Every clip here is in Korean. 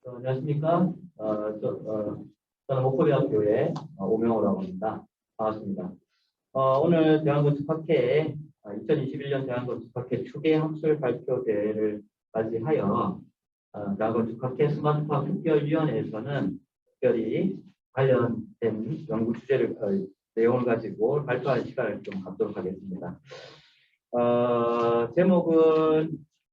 안녕하십니까? 저는 목포대학교의 오명호라고 합니다. 반갑습니다. 오늘 대한건축학회 2021년 대한건축학회 추계 학술 발표 대회를 맞이하여 대한건축학회 스마트팜 특별위원회에서는 특별히 관련된 연구 주제를 내용을 가지고 발표하는 시간을 좀 갖도록 하겠습니다.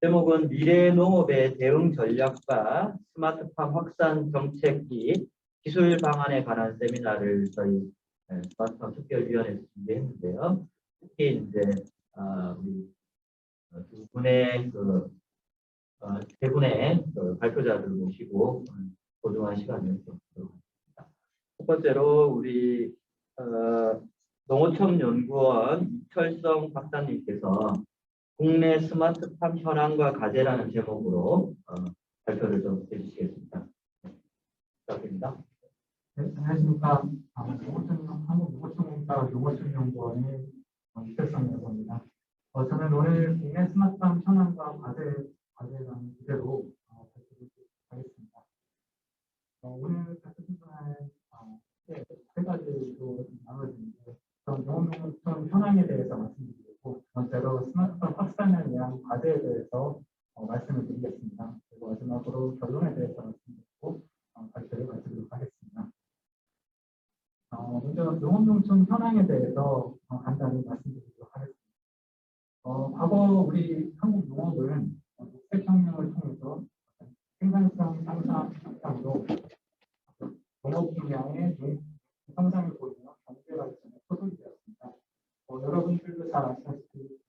제목은 미래 농업의 대응 전략과 스마트팜 확산 정책 및 기술 방안에 관한 세미나를 저희 스마트팜 특별위원회에서 준비했는데요. 특히 이제 우리 세 분의 발표자들 모시고 소중한 시간을 갖도록 하겠습니다. 첫 번째로 우리 농어촌연구원 이철성 박사님께서 국내 스마트팜 현황과 과제라는 제목으로 발표를 좀 해주시겠습니다. 부탁드립니다. 네, 안녕하십니까. 한국농어촌공사 농어촌연구원의 이철성이라고 합니다. 저는 오늘 국내 스마트팜 현황과 과제라는 주제로 발표를 하겠습니다. 오늘 발표 순서는 세 가지로 나눠지는데, 농어촌 현황에 대해서 말씀드리고, 두 번째로 스마트팜 확산을 위한 과제에 대해서 말씀을 드리겠습니다. 그리고 마지막으로 결론에 대해서 말씀드리고 발표를 마치도록 하겠습니다. 먼저 농업농촌 현황에 대해서 간단히 말씀드리도록 하겠습니다. 과거 우리 한국 농업은 녹색혁명을 통해서 생산성 향상으로 농업 분야의 성장을 보이며 경제 발전에 초석이 되었습니다. 여러분들도 잘 아시다시피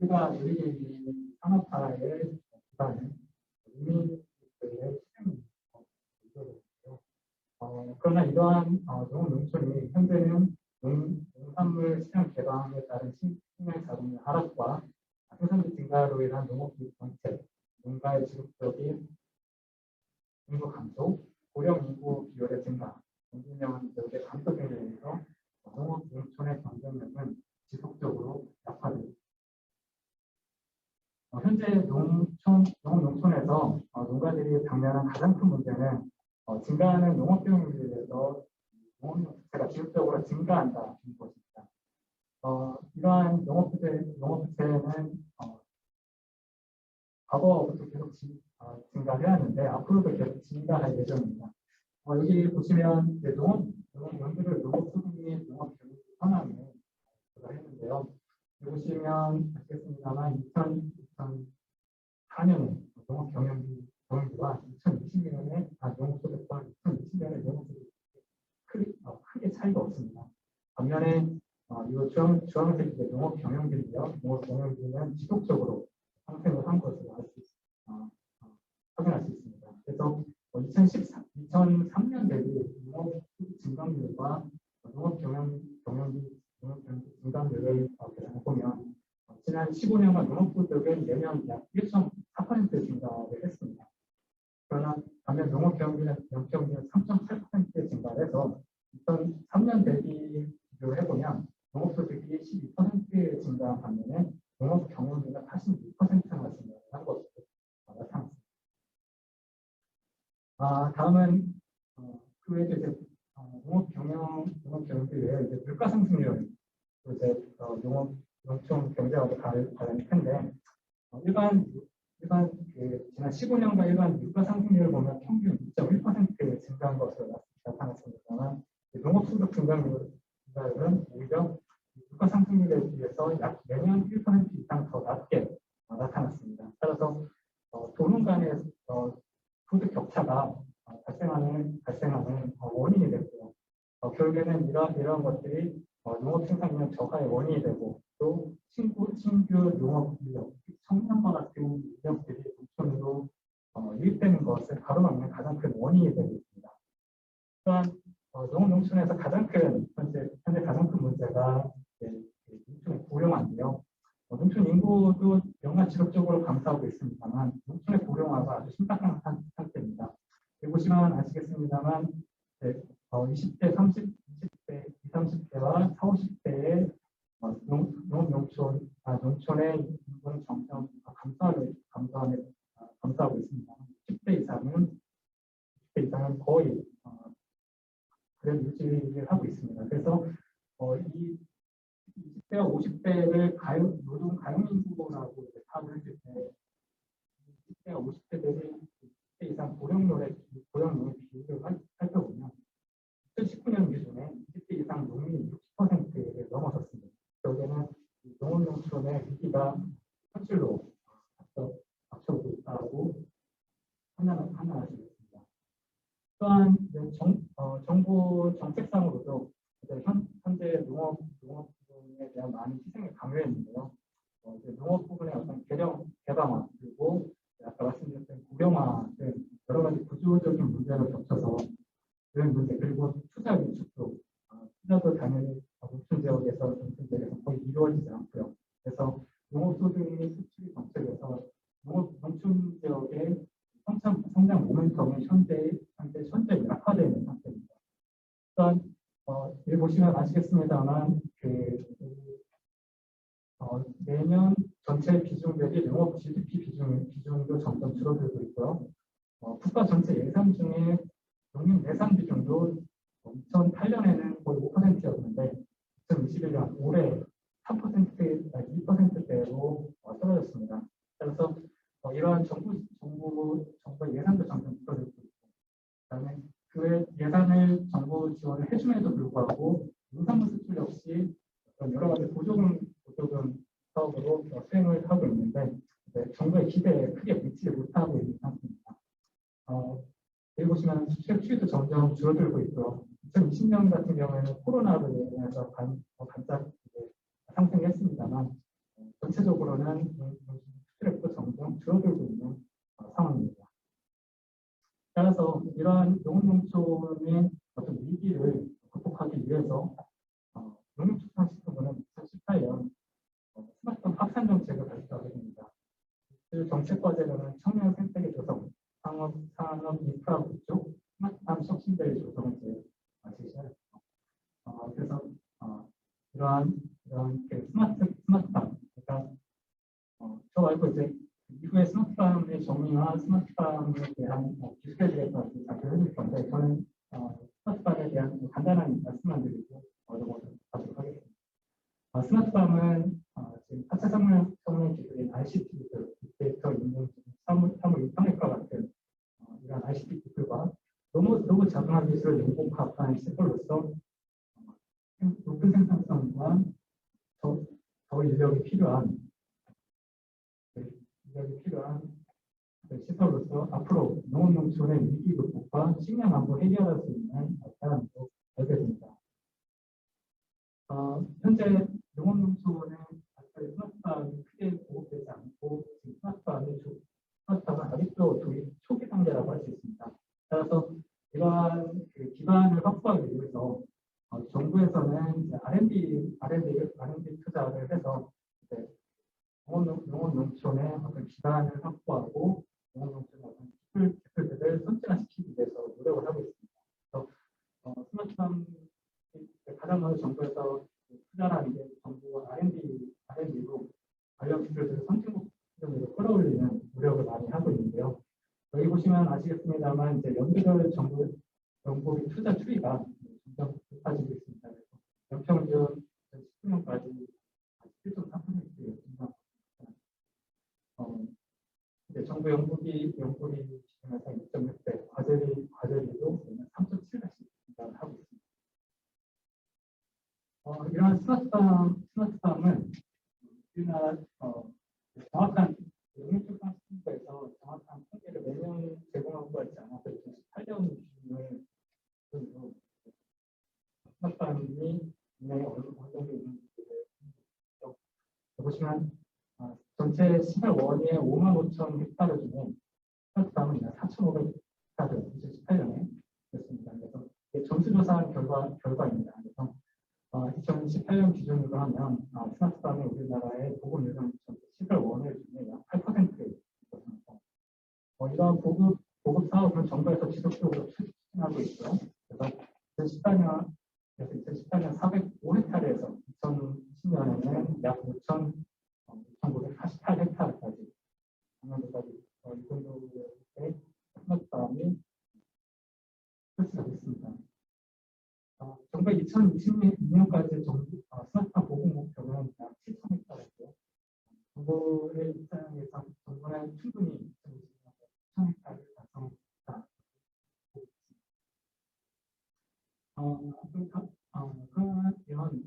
우리가 우리의 이 산업화의 기반은 이민들의 실행입니다. 그러나 이러한 농촌이 현재는 농산물 시장 개방에 따른 식량 자금의 하락과 생산비 증가로 인한 농업기술 정책, 농가의 지속적인 인구 감소, 고령 인구 비율의 증가, 경쟁력 지역의 감소 등에 의해서 농촌의 경쟁력은 지속적으로 약화됩니다. 현재 농촌에서 농가들이 당면한 가장 큰 문제는 증가하는 농업 비용에 의해서 농업 부채가 지속적으로 증가한다는 것입니다. 이러한 농업 부채는 과거부터 계속 증가해왔는데 앞으로도 계속 증가할 예정입니다. 여기 보시면 농업연구를 농업수급및 농업교육 현황을 했는데요. 여기 보시면 아시겠습니다만 2004년에 농업경영비와 2020년에 농업소득과 2020년에 농업소득이 크게 차이가 없습니다. 반면에 이 주황색이 농업경영비인데요. 농업경영비는 지속적으로 상승을 한 것으로 확인할 수 있습니다. 그래서 2003년 대비 농업소득 증가율과 농업경영비 증가율을 보면 지난 15년간 농업소득은 매년 약 1.4% 증가를 했습니다. 그러나 반면 농업경비는 3.8% 증가를 해서 2003년 대비 비교를 해보면 농업소득이 12% 증가한 반면에 농업경영비는 86%나 증가한 것으로 나타났습니다. 다음은 그 외에 이제 농업경영비 외에 이제 물가상승률 이제 농촌 경제와 관련이 큰데 일반 지난 15년간 일반 물가 상승률을 보면 평균 2.1% 증가한 것으로 나타났습니다만 농업소득 증가율은 오히려 물가 상승률에 비해서 약 매년 1% 이상 더 낮게 나타났습니다. 따라서 도농 간의 소득 격차가 발생하는 원인이 됐고요. 결국에는 이러한 것들이 농업 생산량 저하의 원인이 되고 또 신규 농업 인력, 청년과 같은 인력들이 농촌으로 유입되는 것을 가로막는 가장 큰 원인이 되고 있습니다. 또한 농촌에서 현재 가장 큰 문제가 농촌의 고령화인데요. 농촌 인구도 연간 지속적으로 감소하고 있습니다만 농촌의 고령화가 아주 심각한 상태입니다. 여기 보시면 아시겠습니다만 20대, 20대, 20, 30대와 40, 50대의 농촌의 인구는 점점 감소하고 있습니다. 10대 이상은 20대와 50대를 노동 가용인구라고 파악을 했을 때 20대와 50대들이 20대 이상 고령노의 비율을 살펴보면 2019년 기준에 20대 이상 농민이 60%를 넘어섰습니다. 여기에는 농업농촌의 위기가 현실로 닥쳐오고 있다고 판단하시겠습니다. 또한 정부 정책상으로도 현재 농업 부분에 대한 많은 희생을 강요했는데요. 농업 부분의 어떤 개방화 그리고 아까 말씀드렸던 국영화 등 여러 가지 구조적인 문제가 겹쳐서 그런 문제 그리고 투자 위축도 투자도 당연히 농촌 지역에서 거의 이루어지지 않고요. 그래서 농업 소득 및 수출이 정책에서 농촌 지역의 성장 모멘텀이 현재 약화되는 상태입니다. 일단 여기 보시면 아시겠습니다만 매년 전체 비중 대비 농업 GDP 비중도 점점 줄어들고 있고요. 국가 전체 예산 중에 농민 예산 비중도 2008년에는 거의 5%였는데 2021년 올해 2%대로 떨어졌습니다. 그래서 이러한 정부의 예산도 점점 줄어들고 있고, 그다음에 그 예산을 정부 지원을 해줌에도 불구하고 농산물 수출 역시 여러 가지 보조금 사업으로 수행을 하고 있는데 정부의 기대에 크게 미치지 못하고 있는 상태입니다. 여기 보시면 수출 추이도 점점 줄어들고 있고요. 2020년 같은 경우에는 코로나로 인해서 반짝 상승했습니다만 전체적으로는 수출액도 점점 줄어들고 있는 상황입니다. 따라서 이러한 농업농촌의 어떤 위기를 극복하기 위해서 농림축산식품부는 2018년 스마트팜 확산 정책을 발표하게 됩니다. 그 정책 과제로는 청년 생태계 조성, 산업 인프라 구축, 스마트팜 혁신대의 조성을 제시하였습니다. 그래서 이러한 스마트팜, 그러니까 저 말고 이제 이후에 스마트팜의 정의와 스마트팜에 대한 기술에 대해서 발표를 해줄 건데 저는 스마트팜에 대한 간단한 말씀만 드리고 넘어가도록 하겠습니다. 스마트팜은 지금 4차 산업 기술인 ICT 기술, 빅데이터 인증, 사물 인터넷과 같은 이런 ICT 기술과 로봇 자동화 기술을 연공합한 시설로서 높은 생산성과 저 인력이 필요한 시설로서 앞으로 농업농촌의 위기 극복과 식량 안보 해결할 수 있는 사람으로 알게 됩니다. 현재 농업농촌의 스마트팜이 크게 보급되지 않고 스마트팜은 아직도 도입 초기 단계라고 할 수 있습니다. 따라서 이러한 기반을 확보하기 위해서 정부에서는 이제 R&D 투자를 해서 농업농촌의 어떤 기반을 확보하고 농업농촌의 어떤 기술들을 선진화시키기 위해서 노력을 하고 있습니다. 그래서 스마트팜 가장 먼저 정부에서 투자라는 게 정부 R&D로 관련 기술들을 선진국으로 끌어올리는 노력을 많이 하고 있는데요. 여기 보시면 아시겠습니다만 이제 연구별 정부 투자 추이가 점점 높아지고 있습니다. 그래서 연평균 19년까지 7.3%의 증가. 정부 연구비 기준에서 2.6배, 과제비도 3.7배씩 증가를 하고 있습니다. 이러한 스마트팜은 우리나라 정확한 농림축산식품부에서 정확한 통계를 매년 제공하고 있지 않아서 2018년 기준으로 스마트팜이 국내에 어느 정도 있는지를 보시면 전체 시설원의 55,000 헥타르 중에 스마트팜은 4,500헥타르 2018년에 됐습니다. 그래서 전수조사한 결과입니다. 그래서 2018년 기준으로 하면 스마트팜이 우리나라의 보급 예산 시설원의 중에 약 8%였습니다. 이러한 보급 사업은 정부에서 지속적으로 추진하고 있고요. 그래서 2018년 405헥타르에서 2020년에는 약 5,948헥타르까지 작년도까지 이 정도의 스마트팜이 설치가 됐습니다. 정부의 2026년까지 스마트팜 보급 목표는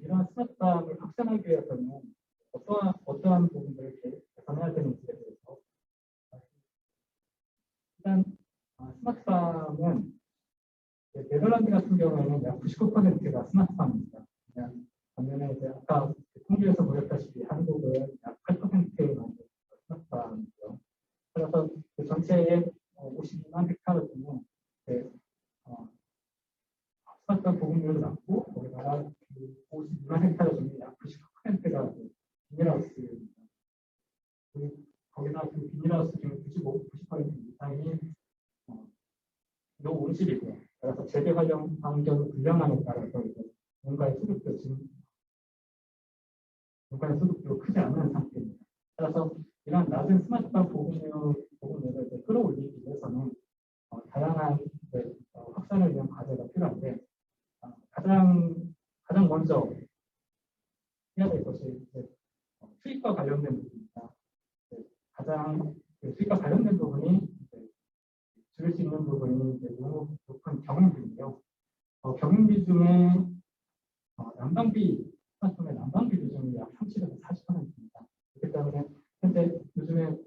이런 스마트팜을 확산하기 위해서는 어떠한 부분들을 개선해야 되는지에 대해서 일단 스마트팜은 네덜란드 같은 경우에는 약 99%가 스마트팜입니다. 반면에 이제 아까 통계에서 보였다시피 한국은 약 8%만 스마트팜이고요. 그래서 그 전체의 52만 헥타르 중에 스마트팜 보급률도 낮고 거기다가 그 52만 헥타르 중에 약 99%가 비닐하우스입니다. 거기다가 그 비닐하우스 중에 90% 이상이 노온실이고요. 그래서 재배 환경을 불량함에 따라서 농가의 소득도 크지 않은 상태입니다. 따라서 이런 낮은 스마트팜 보급률을 끌어올리기 위해서는 다양한 확산을 위한 과제가 필요한데 가장 먼저 해야 될 것이 수익과 관련된 부분입니다. 가장 수익과 관련된 부분이 줄일 수 있는 부분이 너무 높은 경영비인데요. 경영비 중에 스마트팜의 난방비 비중이 약 30에서 40%입니다. 그렇기 때문에 현재 요즘에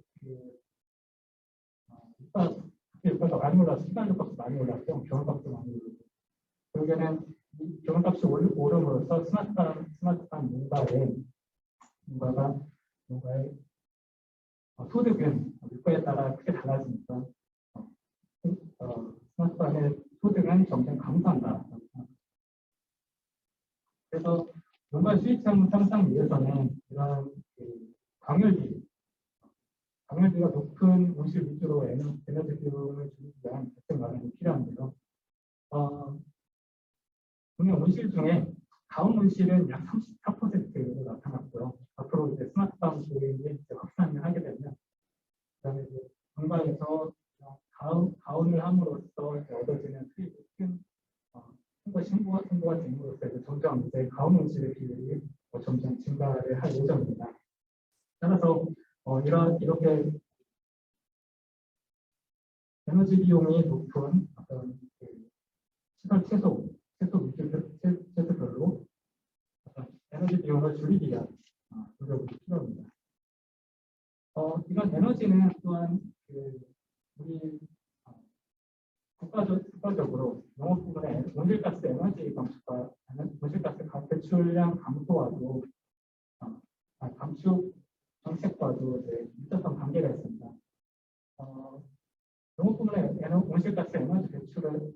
유가가 많이 올라서 시간료값도 많이 올랐죠. 겨울값도 많이 오르고. 결국에는 이 겨울값이 오름으로써 스마트팜 농가의 소득은 유가에 따라 크게 달라지니까 스마트팜의 소득은 점점 감소한다. 그래서 농가 수익성 향상 위해서는 이런 광열비가 높은 온실 위주로 에너지 비용을 줄이기 위한 대책 마련이 필요한데요. 국내 온실 중에 가온 온실은 약 34%로 나타났고요. 앞으로 이제 스마트팜 도입이 확산을 하게 되면 그다음에 이제 농가에서 가온을 함으로써 얻어지는 수익이 큰 신고가 됨으로써 점점 이제 가온 온실의 비율이 점점 증가를 할 예정입니다. 따라서 이렇게 에너지 비용이 높은 어떤 시설 채소별로 에너지 비용을 줄이기 위한 노력이 필요합니다. 이런 에너지는 또한 우리 국가적으로 농업 부분의 온실가스 에너지 감축과 온실가스 배출량 감소와도 감축 정책과도 밀접한 관계가 있습니다. 농업 부분의 온실가스 배출을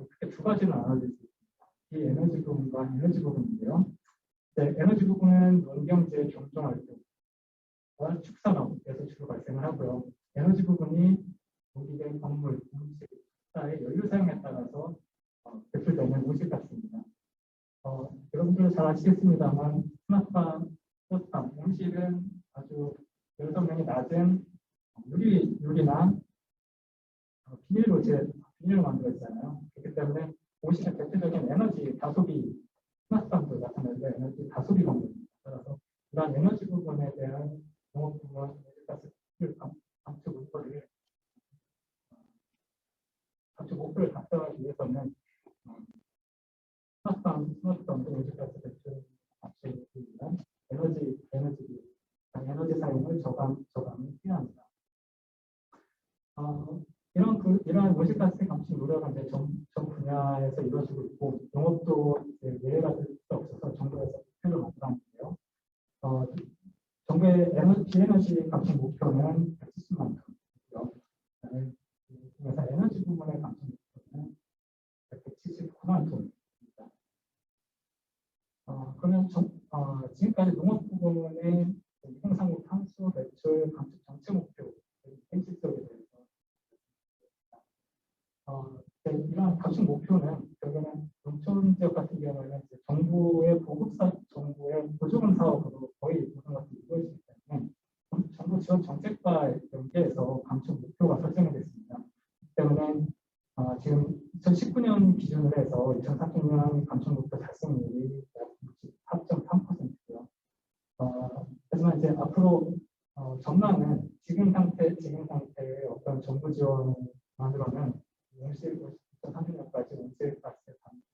크게 두 가지로 나눠질 수 있습니다. 이 에너지 부분과 에너지 부분인데요. 에너지 부분은 농경재 경종활동과 축산업에서 주로 발생을 하고요. 에너지 부분이 농기계, 건물, 음식, 의 연료 사용에 따라서 배출되는 온실가스입니다. 여러분들 잘 아시겠습니다만 스마트팜 온실은 아주 열성량이 낮은 유리나 비닐로 만들어 있잖아요. 그렇기 때문에 온실은 대표적인 에너지 다소비 스마트팜도 나타나는데 에너지 다소비 방법입니다. 따라서 이러한 에너지 부분에 대한 농업 부분 온실가스 감축 목표를 달성하기 위해서는 스마트팜 온실가스 배출 감축을 위한 에너지 사용을 저감이 필요합니다. 이러한 온실가스 감축 노력은 이제 전 분야에서 이루어지고 있고 농업도 예외가 될 수 없어서 정부에서 목표를 만들었는데요. 정부의 비에너지 감축 목표는 170만 톤이고요. 그래서 에너지 부분의 감축 목표는 179만 톤입니다. 그러면 지금까지 농업 부분의 이상산업 탄소 배출 감축 정책 목표 현실적에 대해서 이러한 감축 목표는 결국에는 농촌 지역 같은 경우에는 정부의 보조금 사업으로 거의 모든 것들이 이루어지기 때문에 정부 지원 정책과 연계해서 감축 목표가 설정이 됐습니다. 그렇기 때문에 지금 2019년 기준으로 해서 2030년 감축 목표 달성률이 약 64.3%고요. 하지만 이제 앞으로 전망은 지금 상태의 어떤 정부 지원만으로는 2030년까지 온실가스 감축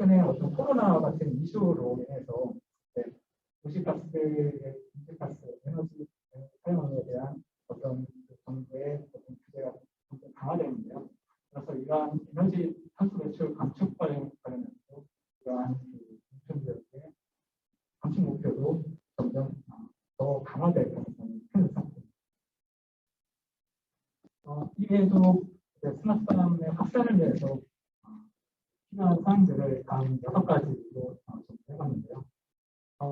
최근에 어떤 코로나 같은 이슈로 인해서 도시가스의 인지가스 에너지 사용에 대한 어떤 정부의 어떤 규제가 좀 강화되는데요. 그래서 이러한 에너지 탄소 배출 감축 관련해서 이러한 농촌 지역의 감축 목표도 점점 더 강화될 가능성이 큰 상태입니다. 이외에도 스마트팜의 확산을 위해서 필요한 사항들을 다음 6가지로 정리해봤는데요.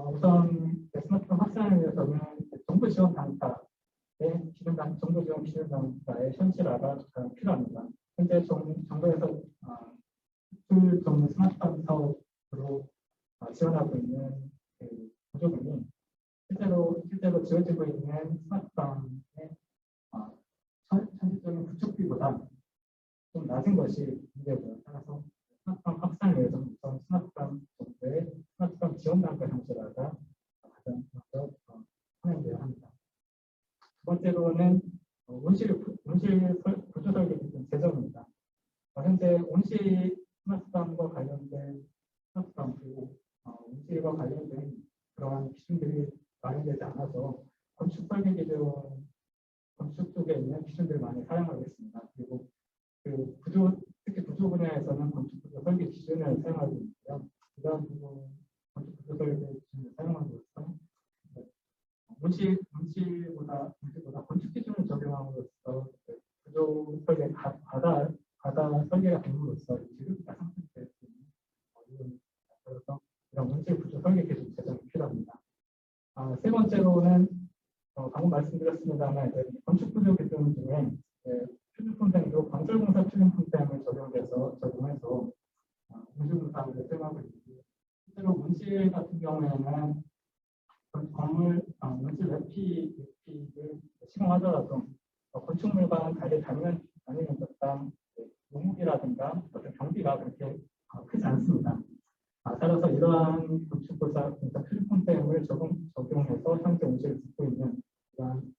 우선 스마트팜 확산을 위해서는 정부 지원 단가의 정부 지원 기준 단가의 현실화가 필요합니다. 현재 정부에서 수출 전문 스마트팜 사업으로 지원하고 있는 보조금이 실제로 지원되고 있는 스마트팜의 현실적인 구축비보다 좀 낮은 것이 문제고요. 따라서 스마트팜 확산을 위해서 우선 스마트팜 정부의 스마트팜 지원 단가 현실화가 가장 먼저 진행되어야 합니다. 두 번째로는 온실 구조 설계 기준 제정입니다. 현재 온실 스마트팜과 관련된 스마트팜 그리고 온실과 관련된 그러한 기준들이 마련되지 않아서 건축 설계 기준 건축 쪽에 있는 기준들을 많이 사용하고 있습니다. 그리고 특히 구조 분야에서는 건축 구조 설계 기준을 사용하고 있는데요. 이러한 부분 건축 구조 설계 기준을 사용함으로써 온실보다 건축 기준을 적용함으로써 구조 설계 과다 설계가 됨으로써 지루기가 상승될 수 있는 이유입니다. 그래서 이런 온실 구조 설계 기준 제정이 필요합니다. 세 번째로는 방금 말씀드렸습니다만 건축 구조 기준 중에 필름폰템도 건설공사 필름폰템을 적용해서 온실분산을 사용하고 있는데 실제로 온실 같은 경우에는 건물 온실 외피를 시공하더라도 건축물과는 달리 다니는 듯한 용목이라든가 어떤 경비가 그렇게 크지 않습니다. 따라서 이러한 건축공사 필름폰템을 적용해서 현재 온실을 딛고 있는 이러한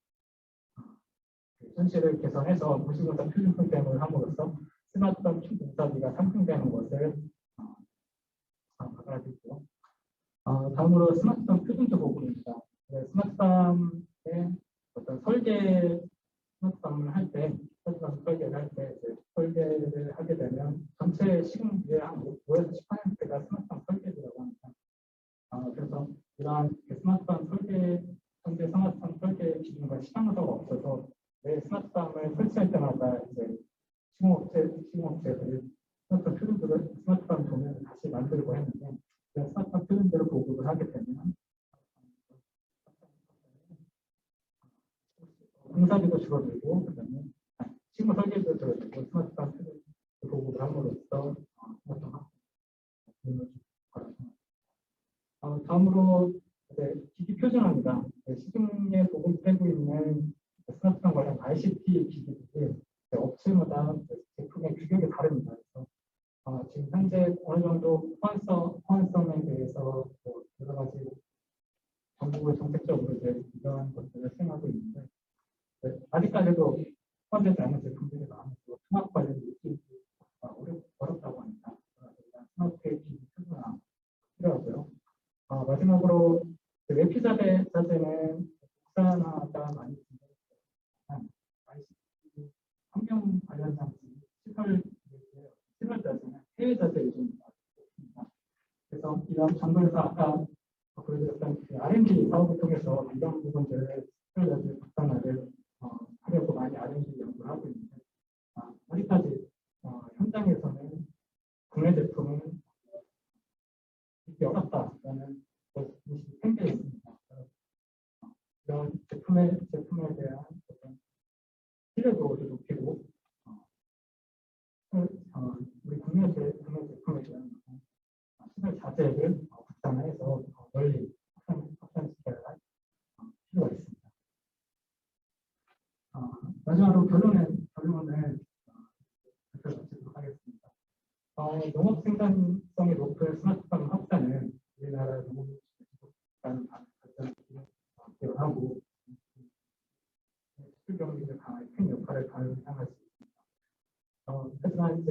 현실을 개선해서 온실분산 필름폰템을 함으로써 스마트팜 공사비가 상승되는 것을 막아야 되고요. 다음으로 스마트팜 표준도 보고입니다. 스마트팜의 어떤 스마트팜을 할 때, 설계를 하게 되면 전체 시공비의 한 5에서 10%가 스마트팜 설계비라고 합니다. 그래서 이러한 현재 스마트팜 설계 기준과 시장사가 없어서 매 스마트팜을 설치할 때마다 이제 시공업체들이 스마트팜 도면을 다시 만들고 했는데 스마트팜 표준대로 보급을 하게 되면 공사비도 줄어들고 그다음에 시공 설계도 줄어들고 스마트팜 표준 보급을 함으로써 다음으로 기기 표준화입니다. 시중에 보급되고 있는 스마트팜 관련 ICT 기기들이 업체마다 제품의 규격이 다릅니다. 그래서 지금 현재 어느 정도 호환성에 대해서 여러 가지 정부의 정책적으로 이러한 것들을 수행하고 있는데 아직까지도 호환되지 않은 제품들이 많고 통합 관련 일정이 어렵다고 합니다. 스마트 기기 표준화 필요하고요. 마지막으로 외피 자재는 국산화가 많이 진행되지만 ICT 환경 관련 장치, 시설 자재는 해외 자재를 좀 많습니다. 그래서 이런 정부에서 아까 보여드렸던 R&D 사업을 통해서 이런 부분들을 시설 자재 국산화를 하려고 많이 R&D 연구를 하고 있는데 아직까지 현장에서는 국내 제품은 믿기 어렵다라는 인식이 생겨 있습니다. 이런 제품에 대한 어떤 신뢰도를 높이고 우리 국내 제품에 대한 시설 자재를 국산화해서 널리 확산시켜야 할 필요가 있습니다. 마지막으로 결론을 마치도록 하겠습니다. 농업 생산성이 높은 스마트팜 확산은 우리나라 농업 발전을 기여하고 수출 경기를 강하게 큰 역할을 감당할 수 있습니다. 하지만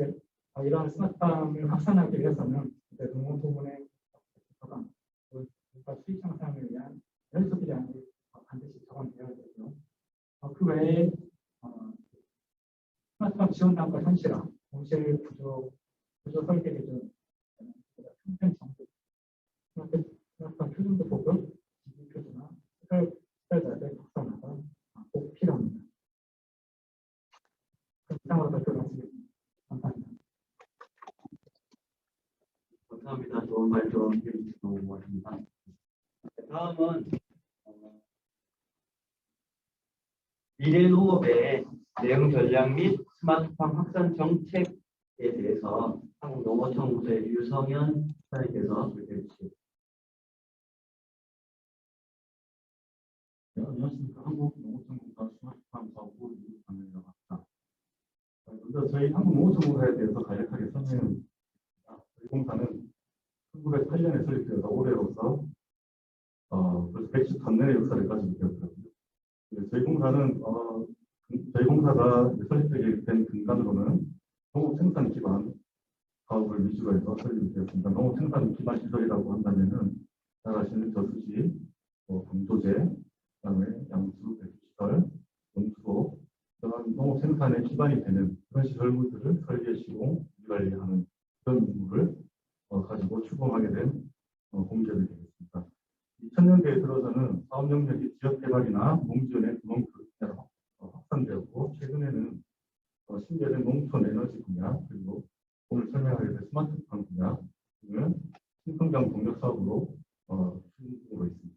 이러한 스마트팜을 확산하기 위해서는 농업 부문의 저감, 물가 수익 향상을 위한 연수 비량이 반드시 저감되어야 되고요. 그 외에 스마트팜 지원단과 현실화, 공실 구조 설계 기준, 평평 정책, 스마트팜 표준도 보급, 지지 표준화, 투자자들 확산화가 꼭 필요합니다. 이상으로 발표를 마치겠습니다. 감사합니다. 감사합니다. 좋은 발표 해주셔서 고맙습니다. 다음은 미래농업의 내용 전략 및 스마트팜 확산 정책에 대해서 한국농어청구소의 유성현 사장님께서 발표해 주시겠습니다. 네, 안녕하십니까. 한국농어청구사 스마트팜 사업부 이상현이라고 합니다. 먼저 저희 한국농어청구사에 대해서 간략하게 설명드립니다. 저희 공사는 1908년에 설립되어서 올해로서 벌써 113년의 역사를 가지고 되었거든요. 저희 공사는 저희 공사가 설립되게 된 근간으로는 농업 생산 기반 사업을 위주로 해서 설립이 되었습니다. 농업 생산 기반 시설이라고 한다면은 잘 아시는 저수지, 방조제, 그다음에 양수, 배수시설, 농수로 그런 농업 생산의 기반이 되는 그런 시설물들을 설계, 시공, 관리하는 그런 임무를 가지고 출범하게 된 공기업이 되겠습니다. 2000년대에 들어서는 사업 영역이 지역 개발이나 농지연의 분홍 분야로 확산되었고, 최근에는 신재된 농촌 에너지 분야, 그리고 오늘 설명하게 될 스마트팜 분야 등을 신성장 동력 사업으로 추진 중으로 있습니다.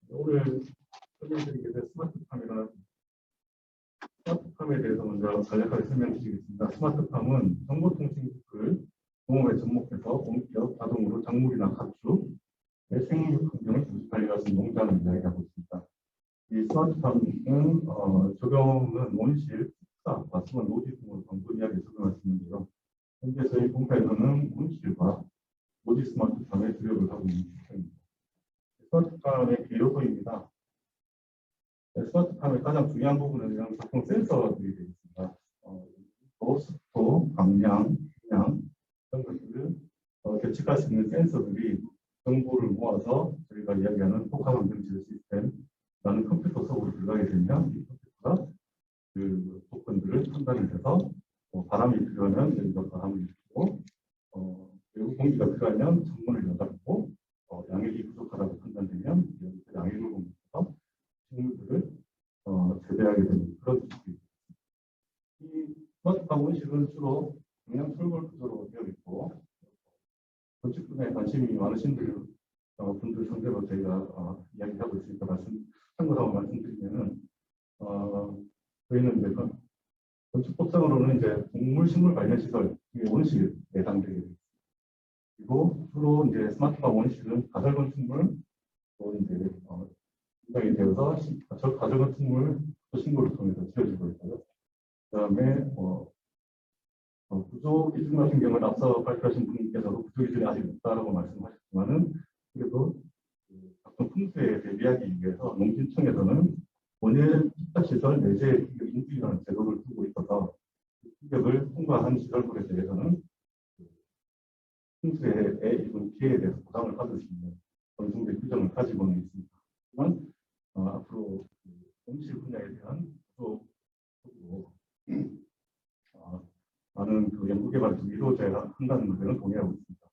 오늘 설명드리게 될 스마트팜에 대해서 먼저 간략하게 설명드리겠습니다. 스마트팜은 정보통신 기술을 농업에 접목해서 공기업 자동으로 작물이나 가축, 생육 환경을 조직관리하는 농장을 이야기하고 있습니다. 이 스마트팜은 적용은 온실, 식사, 가스와 노지 등으로 광범위하게 적용할 수 있는데요. 현재 저희 공사에서는 온실과 노지 스마트팜에 주력을 하고 있는 시스템입니다. 스마트팜의 개요소입니다. 스마트팜의 가장 중요한 부분은 이런 작동 센서들이 되겠습니다. 습도, 강량, 풍량 이런 것들을 계측할 수 있는 센서들이 정보를 모아서 저희가 이야기하는 복합환경 지도 시스템이라는 컴퓨터 속으로 들어가게 되면 이 컴퓨터가 그 조건들을 판단을 해서 바람이 필요하면 여기가 바람을 일으키고 외부 공기가 필요하면 창문을 열어닫고 양액이 부족하다고 판단되면 여기서 양액을 공급해서 식물들을 재배하게 되는 그런 기술입니다. 이 스마트팜 온실은 주로 그냥 철골 구조로 되어 있고 건축 분야에 관심이 많으신 분들 상대로 저희가 이야기하고 있으니까 참고로 말씀드리면은 저희는 이제 건축 법상으로는 이제 동물 식물 관련 시설 온실 예상되게 됩니다. 그리고 주로 이제 스마트팜 온실은 가설 건축물 또 이제 인정이 되어서 가설 건축물 신고를 통해서 지어지고 있고요. 그다음에 구조 기준 같은 경우는 앞서 발표하신 분께서도 구조 기준이 아직 없다라고 말씀하셨지만은 그래도 각종 풍수에 대비하기 위해서 농진청에서는 원예 식탁시설 내재 인수위라는 제도를 두고 있어서 규격을 통과한 시설물에 대해서는 풍수의 이런 피해에 대해서 보상을 받을 수 있는 어느 정도의 규정을 가지고는 있습니다. 하지만 앞으로 온실 분야에 대한 구조적으로 많은 그 연구개발도 이루어져야 한다는 것에는 동의하고 있습니다.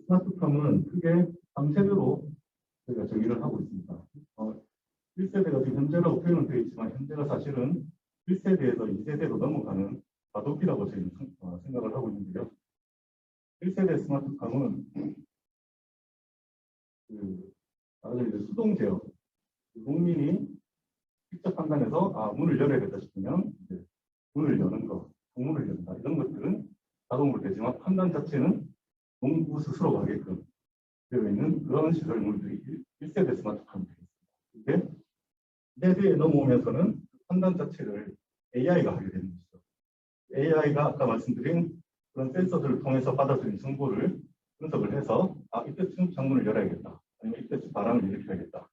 스마트팜은 크게 3세대로 저희가 정의를 하고 있습니다. 1세대가 지금 현재라고 표현은 되어 있지만 현재가 사실은 1세대에서 2세대로 넘어가는 과도기라고 저희는 생각을 하고 있는데요. 1세대 스마트팜은 이제 수동 제어, 국민이 직접 판단해서 문을 열어야겠다 싶으면 이제 문을 여는 거, 창문을 연다 이런 것들은 자동으로 되지만 판단 자체는 농부 스스로가 하게끔 되어 있는 그런 시설물들이 1세대 스마트팜이 되겠습니다. 근데 2세대에 넘어오면서는 판단 자체를 AI가 하게 되는 것이죠. AI가 아까 말씀드린 그런 센서들을 통해서 받아들인 정보를 분석을 해서 이때쯤 창문을 열어야겠다. 아니면 이때쯤 바람을 일으켜야겠다.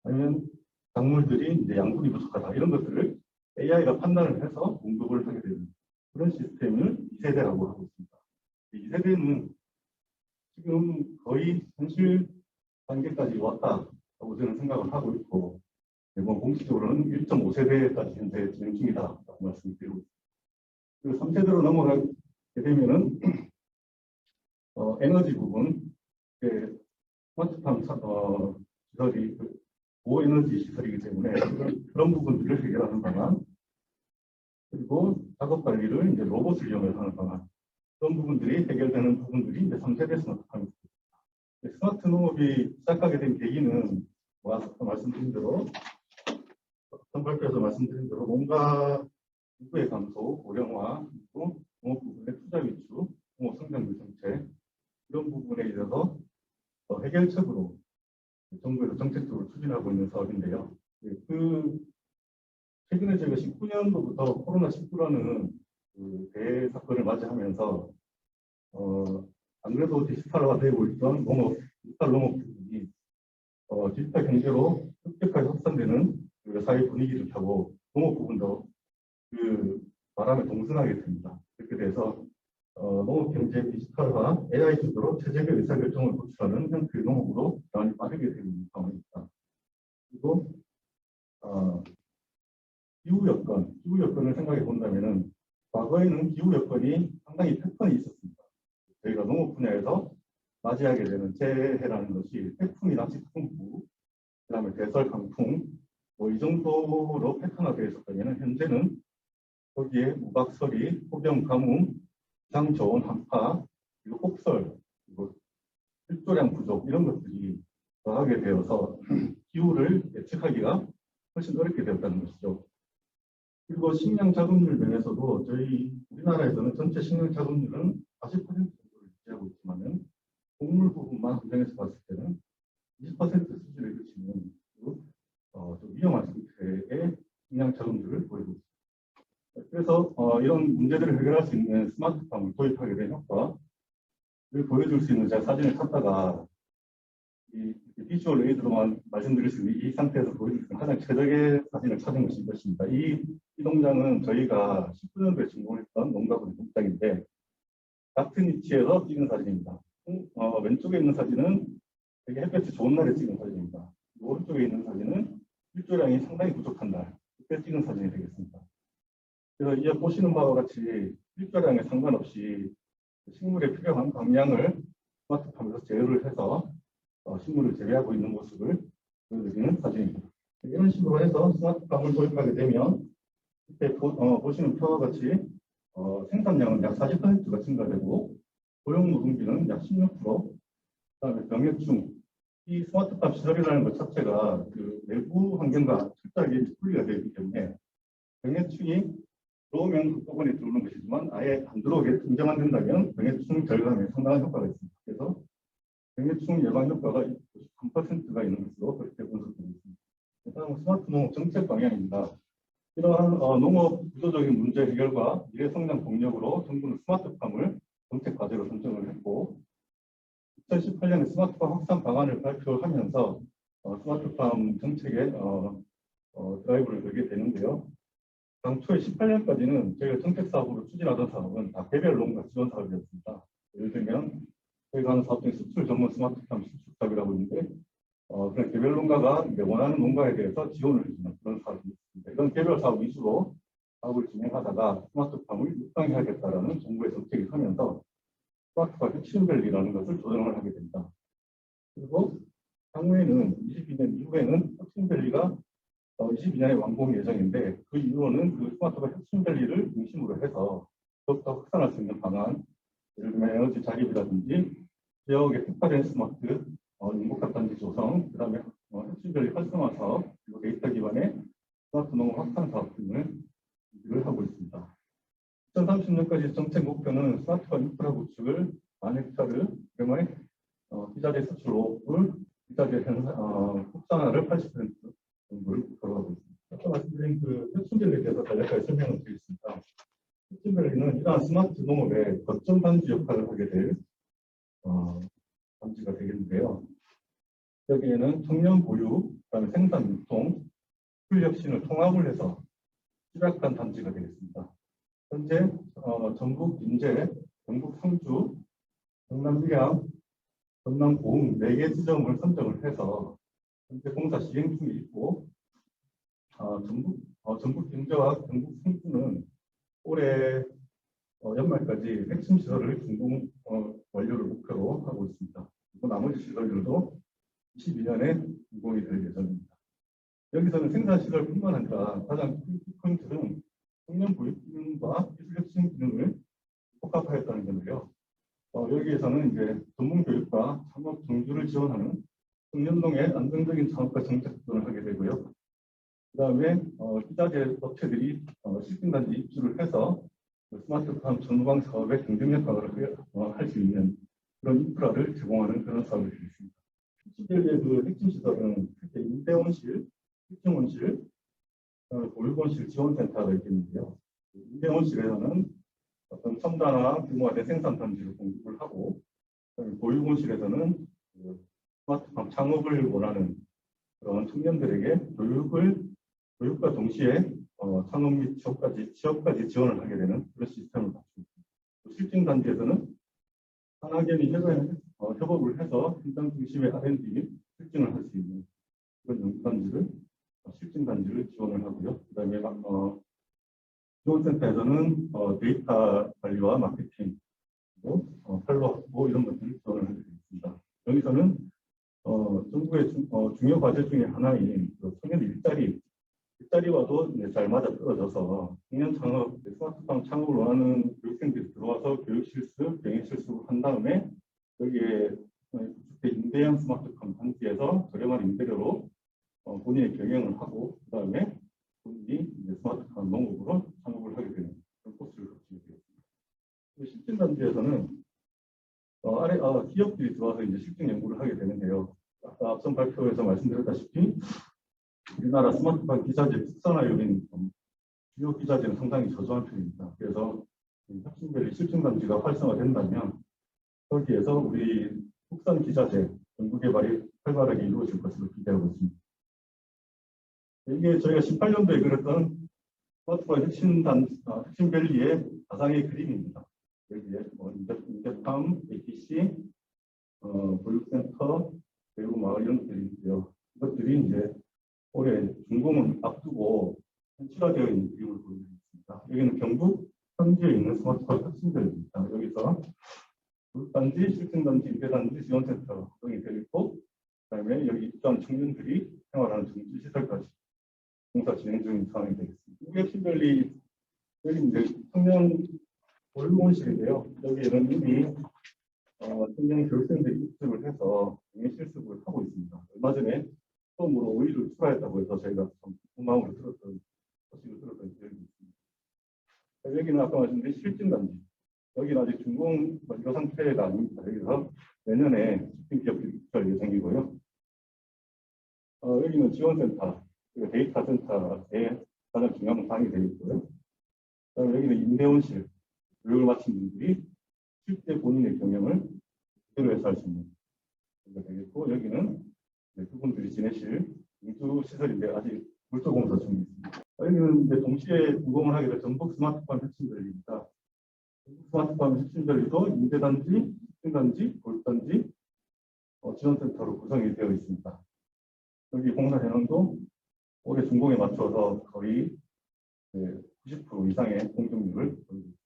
아니면 작물들이 이제 양분이 부족하다. 이런 것들을 AI가 판단을 해서 공급을 하게 되는 그런 시스템을 2세대라고 하고 있습니다. 이 세대는 지금 거의 현실 단계까지 왔다고 저는 생각을 하고 있고, 이번 공식적으로는 1.5세대까지 현재 진행 중이다라고 말씀드리고 있습니다. 그리고 3세대로 넘어가게 되면은 에너지 부분, 스마트팜 시설이 고에너지 시설이기 때문에 그런 부분들을 해결하는 방안, 그리고 작업 관리를 이제 로봇을 이용해서 하는 방안, 그런 부분들이 해결되는 부분들이 이제 3세대 스마트팜입니다. 스마트 농업이 시작하게 된 계기는 말씀드린 대로 어떤 발표에서 말씀드린 대로 농가 인구의 감소, 고령화, 그리고 농업 부분의 투자 위축, 농업 성장률 정책 이런 부분에 있어서 해결책으로 정부에서 정책적으로 추진하고 있는 사업인데요. 최근에 저희가 19년도부터 코로나19라는 대사건을 맞이하면서 안 그래도 디지털화되고 있던 디지털 농업 부분이 디지털 경제로 급격하게 확산되는 사회 분위기를 타고 농업 부분도 바람에 동승하게 됩니다. 그렇게 돼서 농업 경제 디지털화, AI 주도로 체제별 의사결정을 도출하는 형태의 농업으로 많이 빠르게 되고 있는 상황입니다. 그리고 기후 여건을 생각해 본다면은 과거에는 기후 여건이 상당히 패턴이 있었습니다. 저희가 농업 분야에서 맞이하게 되는 재해라는 것이 태풍이나 직풍부, 그다음에 대설 강풍, 이 정도로 패턴화되어 있었다면 현재는 거기에 우박서리, 폭염 가뭄, 기상 저온 한파, 그리고 폭설, 그리고 일조량 부족 이런 것들이 더하게 되어서 기후를 예측하기가 훨씬 어렵게 되었다는 것이죠. 그리고 식량 자급률 면에서도 저희 우리나라에서는 전체 식량 자급률은 40% 정도를 유지하고 있지만은 곡물 부분만 한정해서 봤을 때는 20% 수준에 그치는 좀 위험한 상태의 식량 자급률을 보이고 있습니다. 그래서 이런 문제들을 해결할 수 있는 스마트팜을 도입하게 된 효과를 보여줄 수 있는 제가 사진을 찾다가 이 비주얼 에이드로만 말씀드릴 수 있는 이 상태에서 보여줄 수 있는 가장 최적의 사진을 찾은 것이 이것입니다. 이 농장은 저희가 19년도에 준공했던 농가분의 농장인데 같은 위치에서 찍은 사진입니다. 왼쪽에 있는 사진은 되게 햇볕이 좋은 날에 찍은 사진입니다. 오른쪽에 있는 사진은 일조량이 상당히 부족한 날 그때 찍은 사진이 되겠습니다. 그래서 이제 보시는 바와 같이 일조량에 상관없이 식물에 필요한 방량을 스마트팜에서 제어를 해서 식물을 재배하고 있는 모습을 보여드리는 사진입니다. 이런 식으로 해서 스마트팜을 도입하게 되면 이때 보시는 표와 같이 생산량은 약 40%가 증가되고 고용노동비는 약 16%, 그다음에 병해충, 이 스마트팜 시설이라는 것 자체가 내부 환경과 철저하게 분리가 되어 있기 때문에 병해충이 들어오면 한꺼번에 들어오는 것이지만 아예 안 들어오게 통제만 된다면 병해충 절감에 상당한 효과가 있습니다. 그래서 병해충 예방 효과가 93%가 있는 것으로 그렇게 분석되고 있습니다. 다음은 스마트 농업 정책 방향입니다. 이러한 농업 구조적인 문제 해결과 미래 성장 동력으로 정부는 스마트팜을 정책 과제로 선정을 했고 2018년에 스마트팜 확산 방안을 발표하면서 스마트팜 정책에 드라이브를 걸게 되는데요. 당초에 18년까지는 저희가 정책 사업으로 추진하던 사업은 다 개별 농가 지원 사업이었습니다. 예를 들면 저희가 하는 사업 중에 수출 전문 스마트팜 수출 사업이라고 있는데 그런 개별 농가가 원하는 농가에 대해서 지원을 해주는 그런 사업이 있습니다. 이런 개별 사업 위주로 사업을 진행하다가 스마트팜을 육성해야겠다라는 정부의 정책이 서면서 스마트팜 핵심밸리라는 것을 조정을 하게 됩니다. 그리고 향후에는 22년 이후에는 핵심밸리가 22년에 완공 예정인데 그 이후로는 그 스마트팜 핵심밸리를 중심으로 해서 더욱더 확산할 수 있는 방안, 예를 들면 에너지 자립이라든지 지역의 특화된 스마트 인복합 단지 조성, 그다음에 핵심밸리 활성화 사업, 그리고 데이터 기반의 스마트 농업 확산 사업 등을 준비를 하고 있습니다. 2030년까지 정책 목표는 스마트팜 인프라 구축을 10,000헥타르, 그다음에 기자재 수출 5억불, 기자재 국산화를 80% 정도를 목표로 있습니다. 아까 말씀드린 핵심밸리에 대해서 간략하게 설명을 드리겠습니다. 핵심밸리는 이러한 스마트 농업의 거점 단지 역할을 하게 될 단지가 되겠는데요. 여기에는 청년 보유, 그다음에 생산 유통, 수출 혁신을 통합을 해서 시작한 단지가 되겠습니다. 현재 전북, 인제, 경북 상주, 경남 밀양, 전남 고흥 4개 지점을 선정을 해서 현재 공사 시행 중에 있고, 전북 경제와 경북 상주는 올해 연말까지 핵심 시설을 준공 완료를 목표로 하고 있습니다. 그리고 나머지 시설들도 22년에 준공이 될 예정입니다. 여기서는 생산 시설뿐만 아니라 가장 큰 포인트는 청년 보육 기능과 기술 혁신 기능을 복합하였다는 점이고요. 여기에서는 이제 전문 교육과 창업 정주를 지원하는 청년농의 안정적인 창업과 정책 지원을 하게 되고요. 그다음에 기자재 업체들이 실증단지 입주를 해서 스마트팜 전후방 사업의 경쟁력 강화를 할 수 있는 그런 인프라를 제공하는 그런 사업이 되겠습니다. 시들의 그 핵심 시설은 특히 임대원실, 특징원실, 보육원실 지원센터가 있겠는데요. 임대원실에서는 어떤 첨단화 규모화 된 생산 단지를 공급을 하고, 보육원실에서는 스마트팜 창업을 원하는 그런 청년들에게 교육과 동시에 창업 및 취업까지 지원을 하게 되는 그런 시스템을 갖추고 있습니다. 실증 단지에서는 산학연이 협업을 해서 현장 중심의 R&D 실증을 할 수 있는 그런 연구단지를 실증 단지를 지원을 하고요. 그다음에 지원센터에서는 데이터 관리와 마케팅, 팔로 확보 이런 것들을 지원을 하게 되어 있습니다. 여기서는 정부의 중요 과제 중에 하나인 그 청년 일자리와도 잘 맞아 떨어져서 청년 창업, 스마트팜 창업을 원하는 교육생들이 들어와서 교육 실습, 병행 실습을 한 다음에 여기에 구축된 임대형 스마트팜 단지에서 저렴한 임대료로 본인의 경영을 하고 그다음에 본인이 이제 스마트팜 농업으로 창업을 하게 되는 그런 코스를 거치게 되었습니다. 실증 단지에서는 기업들이 들어와서 이제 실증 연구를 하게 되는데요. 아까 앞선 발표에서 말씀드렸다시피 우리나라 스마트팜 기자재 국산화율인 주요 기자재는 상당히 저조한 편입니다. 그래서 혁신별리 실증 단지가 활성화된다면 거기에서 우리 국산 기자재 연구 개발이 활발하게 이루어질 것으로 기대하고 있습니다. 이게 저희가 18년도에 그렸던 스마트팜 혁신밸리의 가상의 그림입니다. 여기에 인재팜, ATC, 보육센터, 배우 마을 이런 것들이 있고요. 이것들이 이제 올해 준공을 앞두고 현실화되어 있는 그림을 보여드리겠습니다. 여기는 경북 현지에 있는 스마트팜 혁신밸리입니다. 여기서 교육단지, 실증단지, 임대단지, 지원센터 등이 되어 있고, 그다음에 여기 입주한 청년들이 생활하는 정지시설까지 공사 진행 중인 상황이 되겠습니다. 이게 혁신밸리 여기 이제 청년 보육원실인데요. 여기에는 이미 청년 교육생들이 입주를 해서 실습을 하고 있습니다. 얼마 전에 처음으로 오일을 추가했다고 해서 저희가 좀 마음을 들었던 소식을 들었던 기억이 있습니다. 여기는 아까 말씀드린 실증단지. 여기는 아직 준공 완료 상태가 아닙니다. 여기서 내년에 shipping 기업들이 입주할 예정이고요. 여기는 지원센터, 그리고 데이터 센터에 가장 중요한 방이 되어 있고요. 그다음에 여기는 임대원실, 교육을 마친 분들이 실제 본인의 경영을 그대로 해서 할 수 있는 게 되겠고, 여기는 그분들이 지내실 인수 시설인데 아직 물도 공사 중에 있습니다. 여기는 이제 동시에 준공을 하게 될 전북 스마트팜 혁신밸리입니다. 스마트팜 혁신밸리도 임대단지, 실증단지, 보육단지, 지원센터로 구성이 되어 있습니다. 여기 공사 현황도 올해 준공에 맞춰서 거의 90% 이상의 공정률을 보이고 있습니다.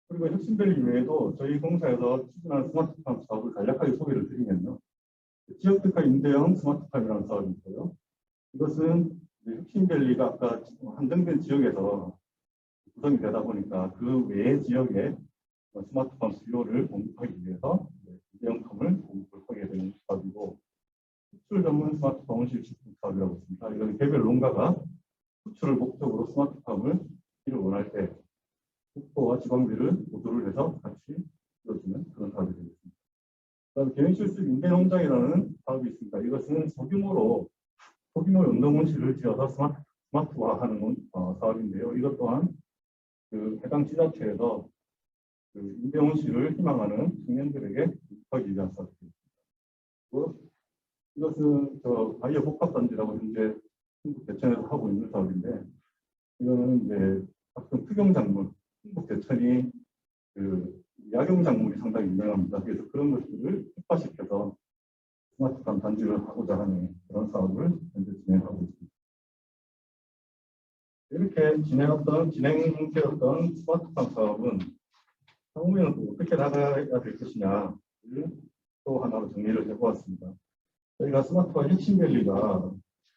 그리고 혁신밸리 외에도 저희 공사에서 추진하는 스마트팜 사업을 간략하게 소개를 드리면요. 지역 특화 임대형 스마트팜이라는 사업이 있고요. 이것은 혁신밸리가 아까 한정된 지역에서 구성이 되다 보니까 그 외의 지역에 스마트팜 수요를 공급하기 위해서 임대형 팜을 공급을 하게 되는 사업이고, 수출 전문 스마트팜 원실 집중 사업이라고 있습니다. 이건 개별 농가가 수출을 목적으로 스마트팜을 원할 때 국토와 지방비를 보조를 해서 같이 이루어지는 그런 사업이 되겠습니다. 그다음 개인실습 임대농장이라는 사업이 있습니다. 이것은 소규모 운동원실을 지어서 스마트화하는 사업인데요. 이것 또한 그 해당 지자체에서 그 임대원실을 희망하는 청년들에게 하기 위한 사업입니다. 이것은 바이오 복합단지라고 현재 충북 대천에서 하고 있는 사업인데, 이거는 이제 각종 특용 작물, 충북 대천이 그 약용 작물이 상당히 유명합니다. 그래서 그런 것들을 특화시켜서 스마트팜 단지를 하고자 하는 그런 사업을 현재 진행하고 있습니다. 이렇게 진행되었던 스마트팜 사업은 향후에는 또 어떻게 나가야 될 것이냐를 또 하나로 정리를 해보았습니다. 저희가 스마트팜 혁신밸리가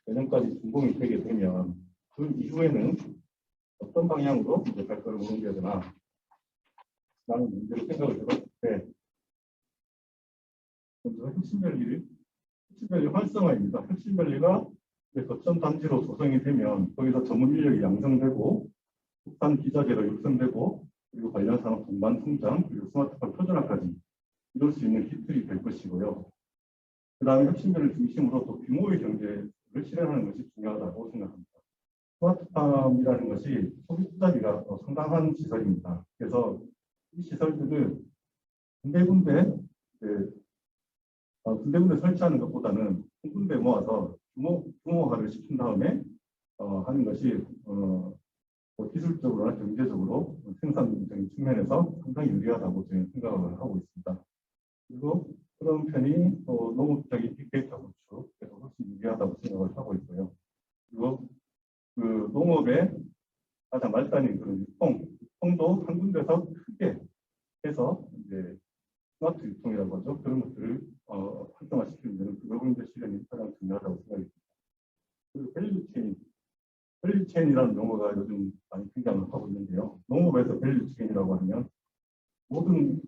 내년까지 준공이 되게 되면 그 이후에는 어떤 방향으로 이제 발걸음을 옮겨야 되나 라는 문제를 생각을 해봤을 때 먼저 혁신밸리 활성화입니다. 혁신밸리가 거점 단지로 조성이 되면 거기서 전문 인력이 양성되고 국산 기자재가 육성되고 그리고 관련 산업 동반 성장 그리고 스마트팜 표준화까지 이룰 수 있는 기틀이 될 것이고요. 그 다음에 혁신별을 중심으로 또 규모의 경제를 실현하는 것이 중요하다고 생각합니다. 스마트팜이라는 것이 초기 투자비가 상당한 시설입니다. 그래서 이 시설들을 군데군데 설치하는 것보다는 한 군데 모아서 규모화를 시킨 다음에 하는 것이 기술적으로나 경제적으로 생산적인 측면에서 상당히 유리하다고 저희는 생각을 하고 있습니다. 그리고 그런 편이 농업적인 빅데이터 구축에서 훨씬 유리하다고 생각을 하고 있고요. 그리고 그 농업의 가장 말단인 그런 유통도 한 군데서 크게 해서 이제 스마트 유통이라고 하죠. 그런 것들을 활성화시키는 데는 글로벌 실현이 가장 중요하다고 생각합니다. 그리고 밸류체인이라는 용어가 요즘 많이 등장을 하고 있는데요. 농업에서 밸류체인이라고 하면 모든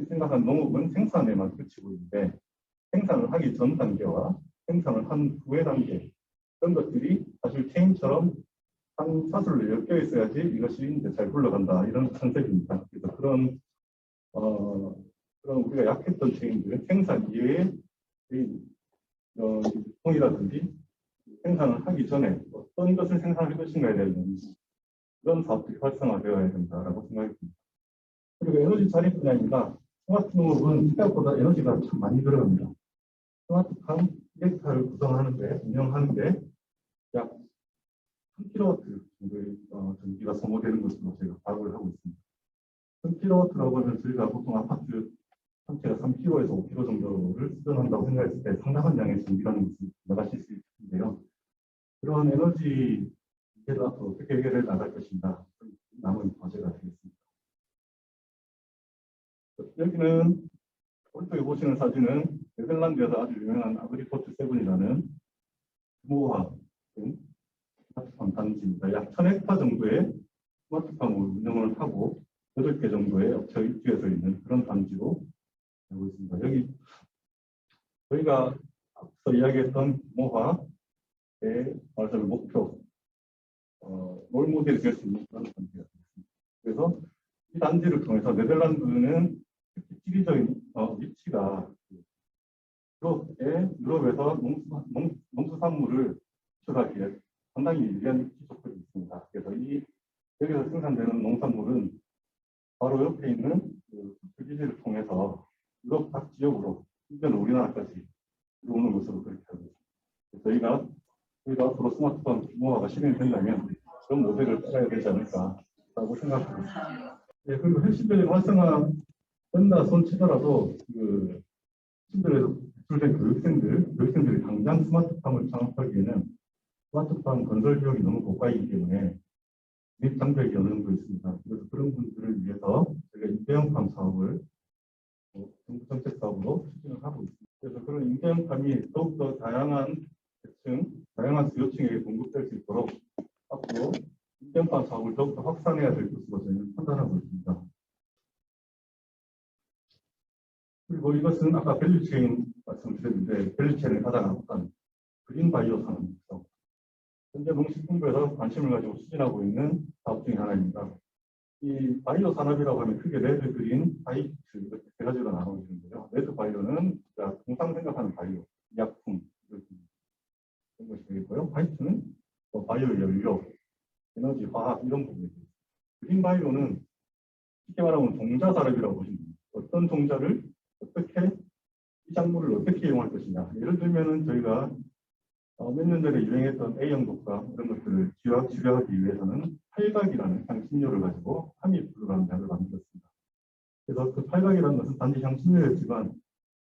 생각한 농업은 생산에만 그치고 있는데 생산을 하기 전 단계와 생산을 한 후의 단계 그런 것들이 사실 체인처럼 한 사슬로 엮여 있어야지 이것이 이제 잘 굴러간다 이런 컨셉입니다. 그래서 그런 우리가 약했던 체인들은 생산 이외에 유통이라든지 생산을 하기 전에 어떤 것을 생산할 것인가에 대한 그런 사업들이 활성화되어야 된다라고 생각합니다. 그리고 에너지 자립 분야입니다. 스마트 농업은 생각보다 에너지가 참 많이 들어갑니다. 스마트팜 1헥타를 구성하는데 운영하는데 약 3kW 정도의 전기가 소모되는 것으로 저희가 파악을 하고 있습니다. 3kW라고 하면 저희가 보통 아파트 한 채가 3kg에서 5kg 정도를 수정한다고 생각했을 때 상당한 양의 전기라는 것을 나가실 수 있는데요. 그런 에너지 문제를 앞으로 어떻게 해결해 나갈 것인가 남은 과제가 되겠습니다. 여기는 오른쪽에 보시는 사진은 네덜란드에서 아주 유명한 아그리포트 세븐이라는 규모화 스마트팜 단지입니다. 약 1000헥타 정도의 스마트팜을 운영을 하고 8개 정도의 업체가 입주해서 있는 그런 단지로 알고 있습니다. 여기 저희가 앞서 이야기했던 규모화의 말하자면 목표, 롤모델이 될 수 있는 그런 단지가 되겠습니다. 그래서 이 단지를 통해서 네덜란드는 특히 지리적인 위치가 유럽에서 농수산물을 수출하기에 상당히 유리한 기초들이 있습니다. 그래서 여기서 생산되는 농산물은 바로 옆에 있는 수출 기지를 통해서 유럽 각 지역으로 심지어는 우리나라까지 들어오는 것으로 그렇게 하고 있습니다. 저희가 앞으로 스마트팜 규모화가 실현이 된다면 그런 모델을 따라야 되지 않을까라고 생각합니다. 네, 그리고 혁신별이 활성화 된다 손치더라도 혁신별에서 배출된 교육생들이 당장 스마트팜을 창업하기에는 스마트팜 건설 비용이 너무 고가이기 때문에 진입 장벽이 어느 정도 있습니다. 그래서 그런 분들을 위해서 저희가 인재영팜 사업을 정부 정책 사업으로 추진을 하고 있습니다. 그래서 그런 인재영팜이 더욱더 다양한 계층, 다양한 수요층에게 공급될 수 있도록 앞으로 인재영팜 사업을 더욱더 확산해야 될 것으로 저희는 판단하고 있습니다. 그리고 이것은 아까 밸류체인 말씀드렸는데 밸류체인을 가장 앞선 그린바이오 산업입니다. 현재 농식품부에서 관심을 가지고 추진하고 있는 사업 중에 하나입니다. 이 바이오 산업이라고 하면 크게 레드, 그린, 화이트 이렇게 세 가지로 나눠지는데요. 레드 바이오는 통상 생각하는 바이오, 약품 이런 것이 되겠고요. 화이트는 바이오 연료, 에너지, 화학 이런 부분이죠. 그린 바이오는 쉽게 말하면 종자 산업이라고 보시면 됩니다. 어떤 종자를 이 작물을 어떻게 이용할 것이냐. 예를 들면은 저희가 몇 년 전에 유행했던 A형 독감 이런 것들을 치료하기 위해서는 팔각이라는 향신료를 가지고 타미플루라는 약을 만들었습니다. 그래서 그 팔각이라는 것은 단지 향신료였지만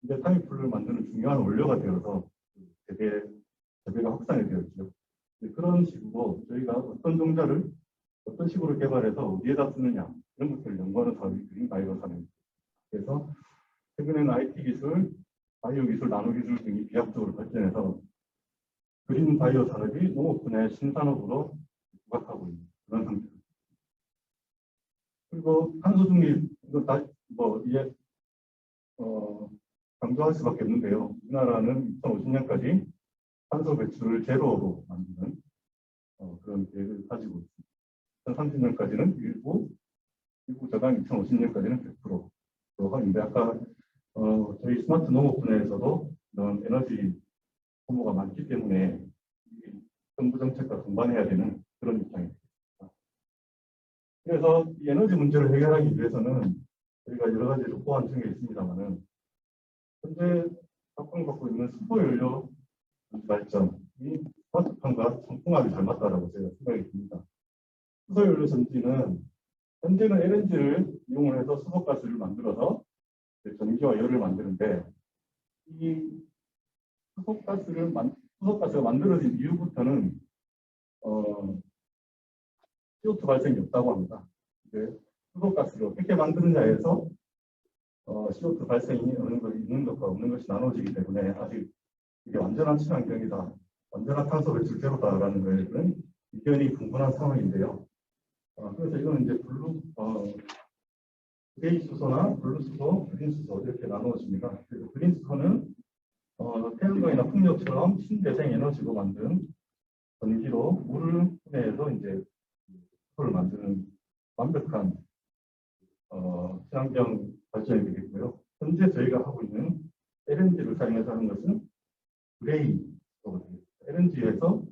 이제 타미플루를 만드는 중요한 원료가 되어서 재배가 확산이 되었죠. 그런 식으로 저희가 어떤 종자를 어떤 식으로 개발해서 어디에다 쓰느냐 이런 것들을 연구하는 사업이 그린바이오 산업입니다. 그래서 최근에는 IT 기술, 바이오 기술, 나노 기술 등이 비약적으로 발전해서 그린바이오 산업이 농업 분야의 신산업으로 부각하고 있는 그런 상태입니다. 그리고 탄소 중립 이거 이게 강조할 수밖에 없는데요. 우리나라는 2050년까지 탄소 배출을 제로로 만드는 그런 계획을 가지고 있습니다. 2030년까지는 일부 저당 2050년까지는 100%로 하는데 아까 저희 스마트 농업 분야에서도 이런 에너지 소모가 많기 때문에 정부 정책과 동반해야 되는 그런 입장입니다. 그래서 이 에너지 문제를 해결하기 위해서는 저희가 여러 가지 보완 중에 있습니다만은 현재 각광받고 있는 수소연료 발전이 스마트팜과 상충합이 잘 맞다라고 제가 생각이 듭니다. 수소연료 전지는 현재는 LNG를 이용을 해서 수소가스를 만들어서 전기와 열을 만드는데 이 수소가스가 만들어진 이후부터는 CO2 발생이 없다고 합니다. 수소가스를 어떻게 만드느냐에서 CO2 발생이 어느 것이 있는 것과 없는 것이 나눠지기 때문에 아직 이게 완전한 친환경이다, 완전한 탄소 배출 제로다라는 거에는 의견이 분분한 상황인데요. 그래서 이거는 이제 그레이 수소나 블루 수소, 그린 수소 이렇게 나누어집니다. 그래서 그린 수소는 태양광이나 풍력처럼 신재생 에너지로 만든 전기로 물을 분해해서 이제 수소를 만드는 완벽한 친환경 발전이 되겠고요. 현재 저희가 하고 있는 LNG를 사용해서 하는 것은 그레이 수소가 되겠습니다. LNG에서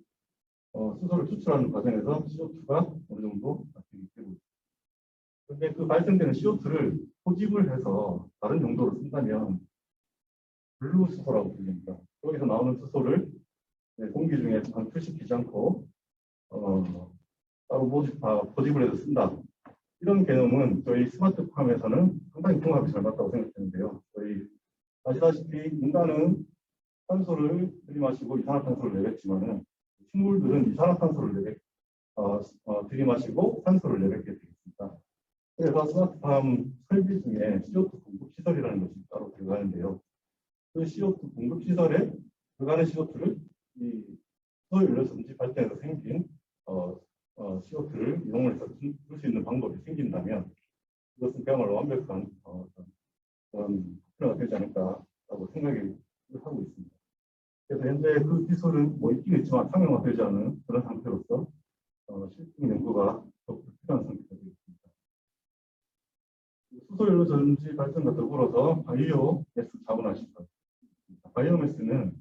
수소를 추출하는 과정에서 CO2가 어느 정도 발생이 되고 있습니다. 그런데 그 발생되는 CO2를 포집을 해서 다른 용도로 쓴다면 블루 수소라고 불립니다. 거기서 나오는 수소를 공기 중에 방출시키지 않고 따로 포집을 해서 쓴다. 이런 개념은 저희 스마트팜에서는 상당히 궁합이 잘 맞다고 생각되는데요. 저희 아시다시피 인간은 탄소를 들이마시고 이산화탄소를 내뱉지만은 식물들은 이산화탄소를 들이마시고 산소를 내뱉게 되겠습니다. 그래서 스마트팜 설비 중에 CO2 공급 시설이라는 것이 따로 들어가는데요. 그 CO2 공급 시설에 들어가는 CO2를 이 수소연료 전지 발전에서 생긴 CO2를 이용해서 줄 수 있는 방법이 생긴다면 이것은 그야말로 완벽한 그런 플레이가 되지 않을까라고 생각을 하고 있습니다. 그래서 현재 그 기술은 있긴 있지만 상용화되지 않은 그런 상태로서 실증 연구가 더 필요한 상태가 되겠습니다. 수소연료 전지 발전과 더불어서 바이오매스 자원화 시설. 바이오매스는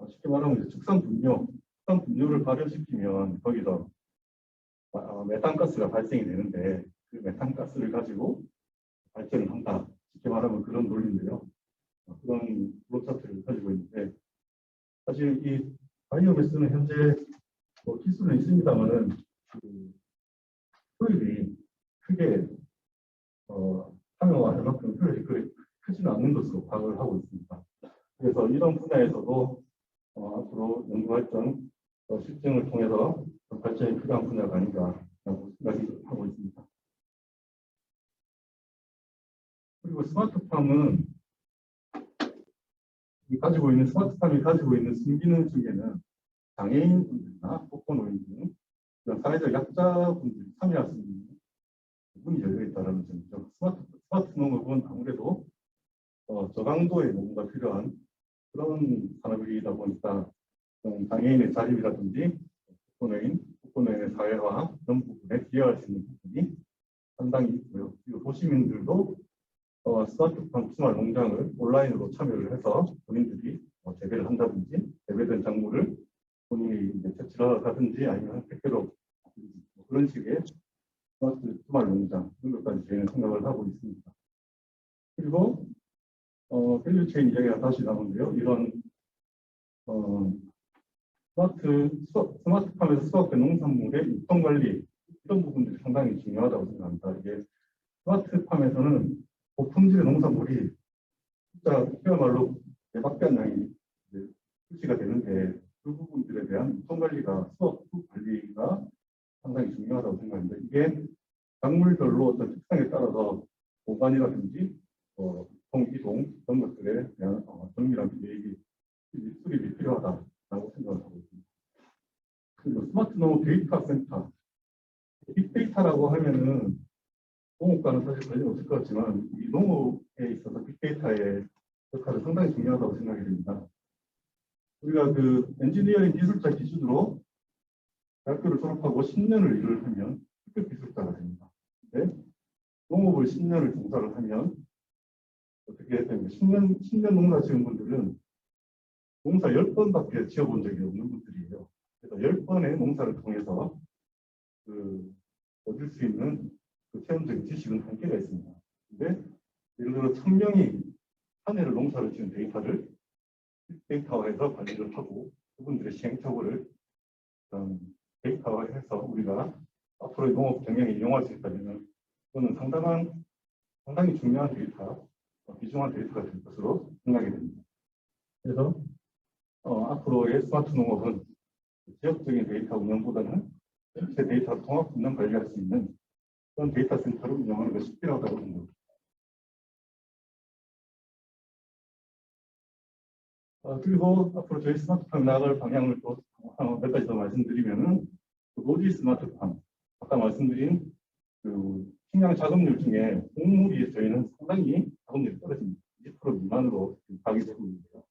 쉽게 말하면 축산 분뇨를 발효시키면 거기서 메탄가스가 발생이 되는데 그 메탄가스를 가지고 발전을 한다. 쉽게 말하면 그런 논리인데요. 그런 플로차트를 가지고 있는데 사실 이 바이오매스는 현재 기술은 있습니다만은 효율이 크게 상용화할 만큼 효율이 크지는 않는 것으로 파악을 하고 있습니다. 그래서 이런 분야에서도 앞으로 연구활동, 실증을 통해서 발전이 필요한 분야가 아닌가라고 생각을 하고 있습니다. 그리고 스마트팜이 가지고 있는 순기능 중에는 장애인분들이나 독거노인 등 사회적 약자분들이 참여할 수 있는 부분이 열려 있다는 점이죠. 스마트 농업은 아무래도 저강도의 노무가 필요한 그런 산업이다 보니까 장애인의 자립이라든지 독거노인의 사회화 그런 부분에 기여할 수 있는 부분이 상당히 있고요. 그리고 도시민들도 스마트팜 주말 농장을 온라인으로 참여를 해서 본인들이 재배를 한다든지 재배된 작물을 본인이 이제 채취를 하든지 아니면 택배로 그런 식의 스마트 주말 농장 이런 것까지 저희는 생각을 하고 있습니다. 그리고 밸류체인 이야기가 다시 나오는데요. 이런 스마트팜에서 수확된 농산물의 유통 관리 이런 부분들이 상당히 중요하다고 생각합니다. 이게 스마트팜에서는 고품질의 농산물이 진짜 그야말로 대박변 양이 이제 출시가 되는데 그 부분들에 대한 유통 관리가 수확 관리가 상당히 중요하다고 생각합니다. 이게 작물별로 어떤 특성에 따라서 보관이라든지 유통 이동 이런 것들에 대한 정밀한 계획이 수립이 필요하다라고 생각을 하고 있습니다. 그리고 스마트 농업 데이터 센터 빅데이터라고 하면은 농업과는 사실 관련 없을 것 같지만 이 농업에 있어서 빅데이터의 역할은 상당히 중요하다고 생각이 됩니다. 우리가 그 엔지니어링 기술자 기준으로 대학교를 졸업하고 10년을 일을 하면 특급 기술자가 됩니다. 근데 농업을 10년을 종사를 하면 어떻게 됩니까? 10년 농사 지은 분들은 농사 10번밖에 지어본 적이 없는 분들이에요. 그래서 10번의 농사를 통해서 얻을 수 있는 그 체험적인 지식은 한계가 있습니다. 근데 예를 들어 1000명이 한 해를 농사를 지은 데이터화해서 관리를 하고 그분들의 시행착오를 데이터화해서 우리가 앞으로의 농업 경영에 이용할 수 있다면 그거는 상당히 중요한 데이터, 귀중한 데이터가 될 것으로 생각이 됩니다. 그래서 앞으로의 스마트 농업은 지역적인 데이터 운영보다는 전체 데이터 통합 운영 관리할 수 있는 그런 데이터 센터를 운영하는 것이 필요하다고 생각합니다. 그리고 앞으로 저희 스마트팜 나아갈 방향을 또 몇 가지 더 말씀드리면은 노지 스마트팜 아까 말씀드린 그 식량 자급률 중에 곡물이 저희는 상당히 자급률이 떨어집니다. 20% 미만으로 가게 되고 있는데요.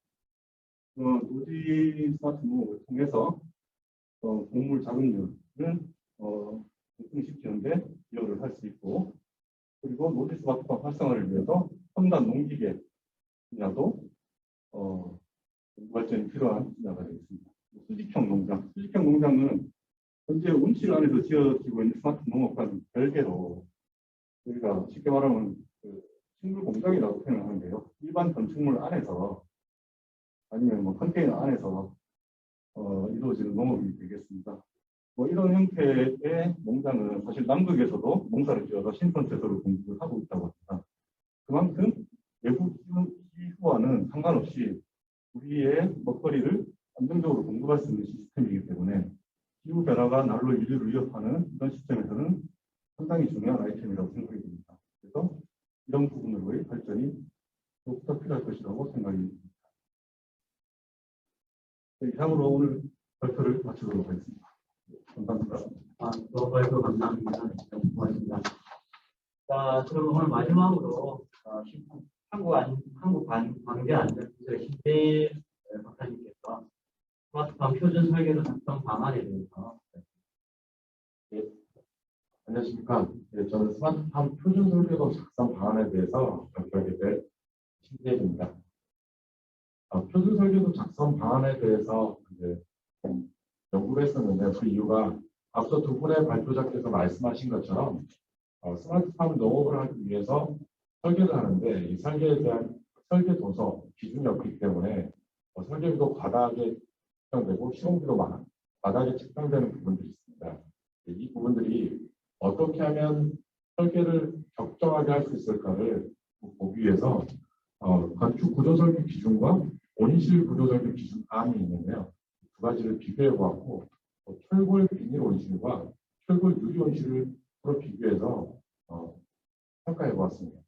노지 스마트 농업을 통해서 곡물 자급률을 증식시키는데 기여를 할 수 있고 그리고 노지 스마트팜 활성화를 위해서 첨단 농기계 분야도 발전이 필요한 분야가 되겠습니다. 수직형 농장은 현재 온실 안에서 지어지고 있는 스마트 농업과는 별개로 저희가 쉽게 말하면 식물 공장이라고 표현하는데요. 일반 건축물 안에서 아니면 뭐 컨테이너 안에서 이루어지는 농업이 되겠습니다. 이런 형태의 농장은 사실 남극에서도 농사를 지어서 신선채소를 공급을 하고 있다고 합니다. 그만큼 외부 기후와는 상관없이 우리의 먹거리를 안정적으로 공급할 수 있는 시스템이기 때문에 기후 변화가 날로 인류를 위협하는 이런 시스템에서는 상당히 중요한 아이템이라고 생각이 듭니다. 그래서 이런 부분으로의 발전이 더욱더 필요할 것이라고 생각이 듭니다. 이상으로 오늘 발표를 마치도록 하겠습니다. 감사합니다. 너무 발표 감사합니다. 고맙습니다. 자, 그럼 오늘 마지막으로 한국관계안전부서의 신대일 박사님께서 스마트팜 표준 설계도 작성 방안에 대해서 안녕하십니까. 네, 저는 스마트팜 표준 설계도 작성 방안에 대해서 발표하게 될 신대일입니다. 표준 설계도 작성 방안에 대해서 이제 연구를 했었는데 그 이유가 앞서 두 분의 발표자께서 말씀하신 것처럼 스마트팜 농업을 하기 위해서 설계를 하는데 이 설계에 대한 설계 도서 기준이 없기 때문에 설계비도 과다하게 책정되고 시공비도 과다하게 책정되는 부분들이 있습니다. 이 부분들이 어떻게 하면 설계를 적정하게 할 수 있을까를 보기 위해서 건축 구조 설계 기준과 온실 구조 설계 기준안이 있는데요. 두 가지를 비교해 보았고 철골 비닐 온실과 철골 유리 온실을 서로 비교해서 평가해 보았습니다.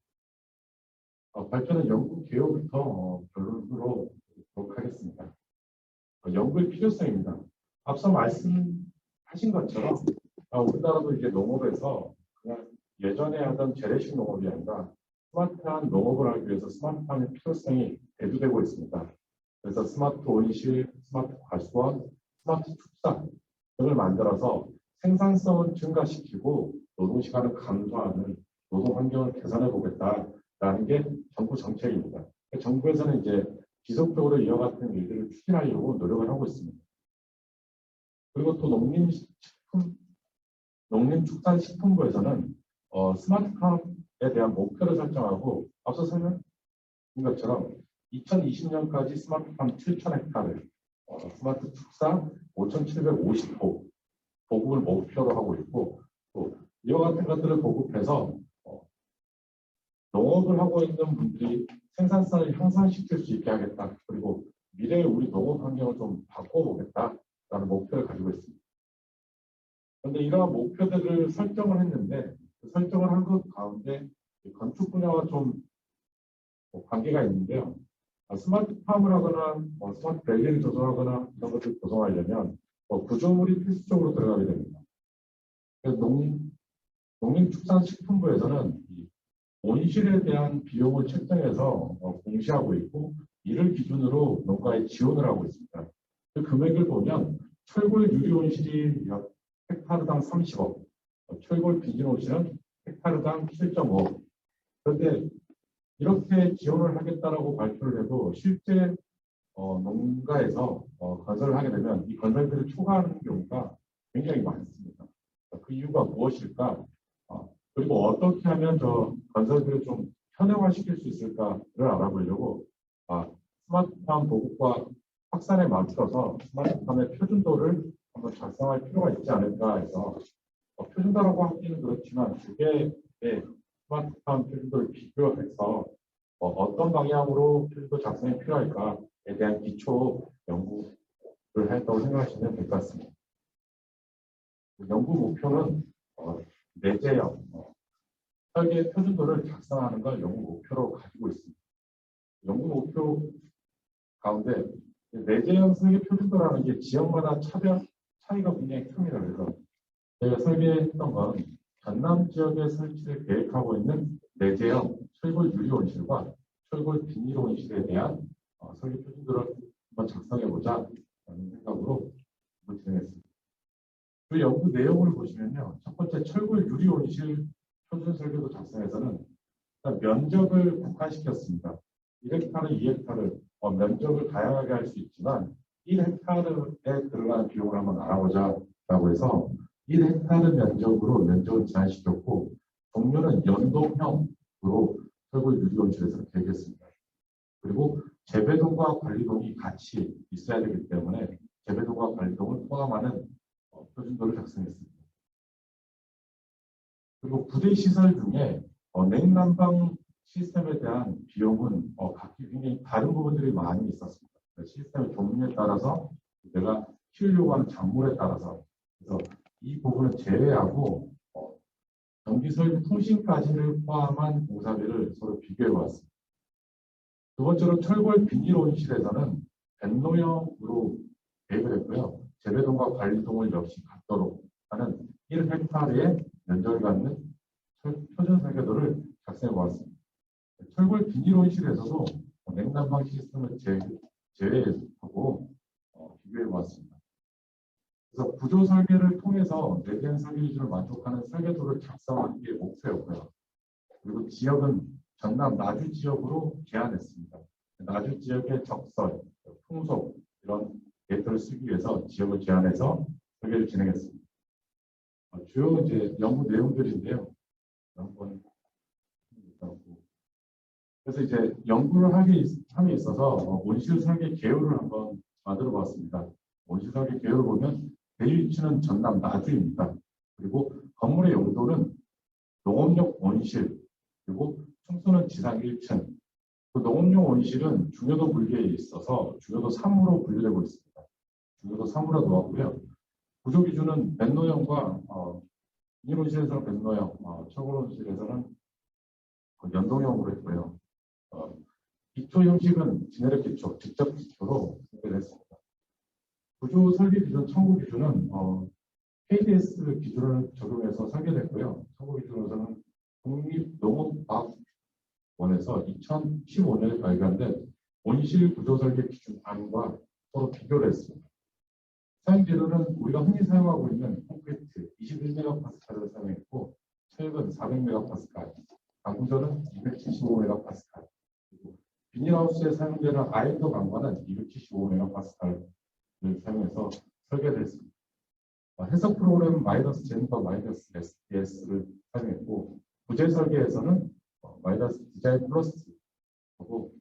발표는 연구 개요부터 결론으로 보도록 하겠습니다. 연구의 필요성입니다. 앞서 말씀하신 것처럼 우리나라도 이제 농업에서 그냥 예전에 하던 재래식 농업이 아니라 스마트한 농업을 하기 위해서 스마트팜의 필요성이 대두되고 있습니다. 그래서 스마트 온실, 스마트 과수원, 스마트 축산 등을 만들어서 생산성을 증가시키고 노동시간을 감소하는 노동 환경을 개선해 보겠다라는 게 정부 정책입니다. 정부에서는 이제 지속적으로 이와 같은 일들을 추진하려고 노력을 하고 있습니다. 그리고 또 농림축산식품부에서는 스마트팜에 대한 목표를 설정하고 앞서 설명드린 것처럼 2020년까지 스마트팜 7,000헥타를 스마트 축사 5,750호 보급을 목표로 하고 있고, 또 이와 같은 것들을 보급해서 농업을 하고 있는 분들이 생산성을 향상시킬 수 있게 하겠다. 그리고 미래의 우리 농업 환경을 좀 바꿔보겠다라는 목표를 가지고 있습니다. 그런데 이러한 목표들을 설정을 했는데 그 설정을 한 것 가운데 건축 분야와 좀 관계가 있는데요. 스마트팜을 하거나 스마트 밸리를 조성하거나 이런 것들을 조성하려면 구조물이 필수적으로 들어가게 됩니다. 그래서 농림축산식품부에서는 이 온실에 대한 비용을 책정해서 공시하고 있고, 이를 기준으로 농가에 지원을 하고 있습니다. 그 금액을 보면 철골 유리 온실이 약 헥타르당 30억, 철골 비닐 온실은 헥타르당 7.5억. 그런데 이렇게 지원을 하겠다라고 발표를 해도 실제 농가에서 건설을 하게 되면 이 건설비를 초과하는 경우가 굉장히 많습니다. 그 이유가 무엇일까? 그리고 어떻게 하면 저 건설비를 좀 현역화시킬 수 있을까를 알아보려고 스마트팜 보급과 확산에 맞춰서 스마트팜의 표준도를 한번 작성할 필요가 있지 않을까 해서 표준도라고 하기는 그렇지만 두 개의 스마트팜 표준도를 비교해서 어떤 방향으로 표준도 작성이 필요할까에 대한 기초 연구를 했다고 생각하시면 될 것 같습니다. 연구 목표는 내재형 설계 표준도를 작성하는 걸 연구 목표로 가지고 있습니다. 연구 목표 가운데 내재형 설계 표준도라는 게 지역마다 차이가 굉장히 큽니다. 그래서 제가 설계했던 건 전남 지역에 설치를 계획하고 있는 내재형 철골 유리 온실과 철골 비닐 온실에 대한 설계 표준도를 한번 작성해 보자 라는 생각으로 진행했습니다. 그 연구 내용을 보시면요, 첫 번째 철골 유리 온실 표준 설계도 작성에서는 면적을 국한시켰습니다. 1헥타르, 2헥타르 면적을 다양하게 할 수 있지만 1헥타르에 들어가는 비용을 한번 알아보자라고 해서 1헥타르 면적으로 면적을 제한시켰고, 종류는 연동형으로 철골 유리 온실에서 계획했습니다. 그리고 재배동과 관리동이 같이 있어야 되기 때문에 재배동과 관리동을 포함하는 표준도를 작성했습니다. 그리고 부대 시설 중에 냉난방 시스템에 대한 비용은 각기 굉장히 다른 부분들이 많이 있었습니다. 시스템의 종류에 따라서 내가 키우려고 하는 작물에 따라서, 그래서 이 부분을 제외하고 전기 설비 통신까지를 포함한 공사비를 서로 비교해 보았습니다. 두 번째로 철골 비닐 온실에서는 벤노형으로 계획을 했고요. 재배동과 관리동을 역시 갖도록 하는 1헥타르의 면적을 갖는 표준 설계도를 작성해 보았습니다. 철골 비닐 온실에서도 냉난방 시스템을 제외하고 비교해 보았습니다. 그래서 구조 설계를 통해서 내재형 설계 기준을 만족하는 설계도를 작성하는 게 목표였고요. 그리고 지역은 전남 나주 지역으로 제한했습니다. 나주 지역의 적설, 풍속 이런 데이터를 쓰기 위해서 지역을 제한해서 설계를 진행했습니다. 주요 이제 연구 내용들인데요. 한번 그래서 이제 연구를 함에 있어서 온실 설계 개요를 한번 만들어 봤습니다. 온실 설계 개요를 보면 대유 위치는 전남 나주입니다. 그리고 건물의 용도는 농업용 온실, 그리고 청소는 지상 1층. 그 농업용 온실은 중요도 분류에 있어서 중요도 3으로 분류되고 있습니다. 중요도 3으로 놓았고요. 구조 기준은 벤노형과 비닐 온실에서는 벤노형, 철골 온실에서는 연동형으로 했고요. 기초 형식은 지네르 기초, 직접 기초로 설계했습니다. 구조 설계 기준 청구 기준은 KDS 기준을 적용해서 설계됐고요. 청구 기준으로서는 국립농업과학원에서 2015년에 발간된 온실 구조 설계 기준 안과 서로 비교를 했습니다. 사용 재료는 우리가 흔히 사용하고 있는 콘크리트 21메가파스칼을 사용했고, 철근 400메가파스칼, 강구조는 275메가파스칼, 그리고 비닐하우스에 사용되는 아인도 강과는 275메가파스칼을 사용해서 설계됐습니다. 해석 프로그램 마이너스 제니퍼 마이너스 SDS를 사용했고, 부재 설계에서는 마이너스 디자인 플러스 하고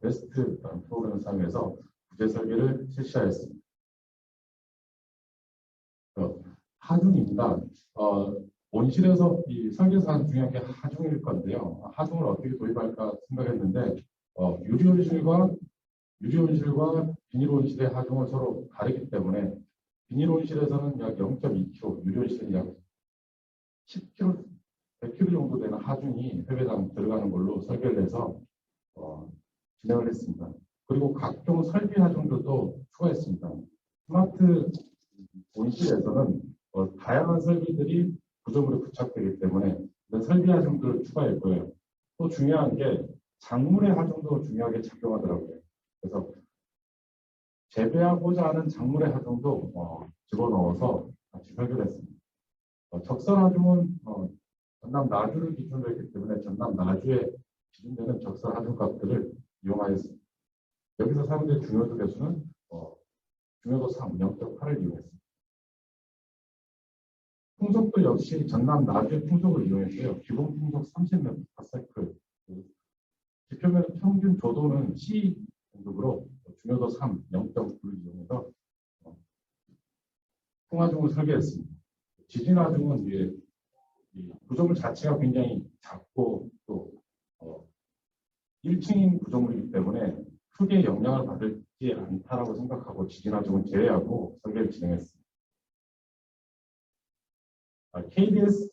베스트 프로그램을 사용해서 부재 설계를 실시하였습니다. 하중입니다. 온실에서 이 설계에서 가장 중요한 게 하중일 건데요. 하중을 어떻게 도입할까 생각했는데 유리온실과 비닐온실의 하중은 서로 다르기 때문에 비닐온실에서는 약 0.2kg, 유리온실은 약 10kg, 100kg 정도 되는 하중이 회배당 들어가는 걸로 설계를 해서 진행을 했습니다. 그리고 각종 설비 하중들도 추가했습니다. 스마트 온실에서는 다양한 설비들이 구조물에 부착되기 때문에 이런 설비 하중들을 추가했고요. 또 중요한 게 작물의 하중도 중요하게 작용하더라고요. 그래서 재배하고자 하는 작물의 하중도 집어넣어서 같이 설계를 했습니다. 적설 하중은 전남 나주를 기준으로 했기 때문에 전남 나주에 기준되는 적설 하중 값들을 이용하였습니다. 여기서 사용된 중요도 개수는 중요도 3, 0.8을 이용했습니다. 풍속도 역시 전남 나주의 풍속을 이용했고요. 기본 풍속 30m/s. 지표면 평균 조도는 C 등급으로 중요도 3, 0.9를 이용해서 풍하중을 설계했습니다. 지진하중은 이 구조물 자체가 굉장히 작고 또 1층인 구조물이기 때문에 크게 영향을 받지 않다라고 생각하고 지진하중은 제외하고 설계를 진행했습니다. KDS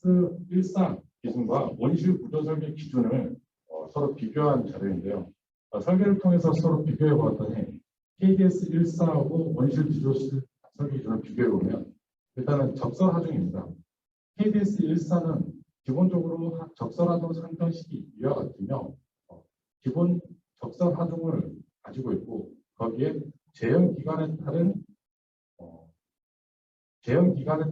14 기준과 원실 구조 설계 기준을 서로 비교한 자료인데요. 설계를 통해서 서로 비교해 보았더니 KDS 14하고 원실 구조 설계 기준을 비교해 보면 일단은 적설 하중입니다. KDS 14는 기본적으로 적설 하중 산정식이 이와 같으며 기본 적설 하중을 가지고 있고 거기에 재형 기간에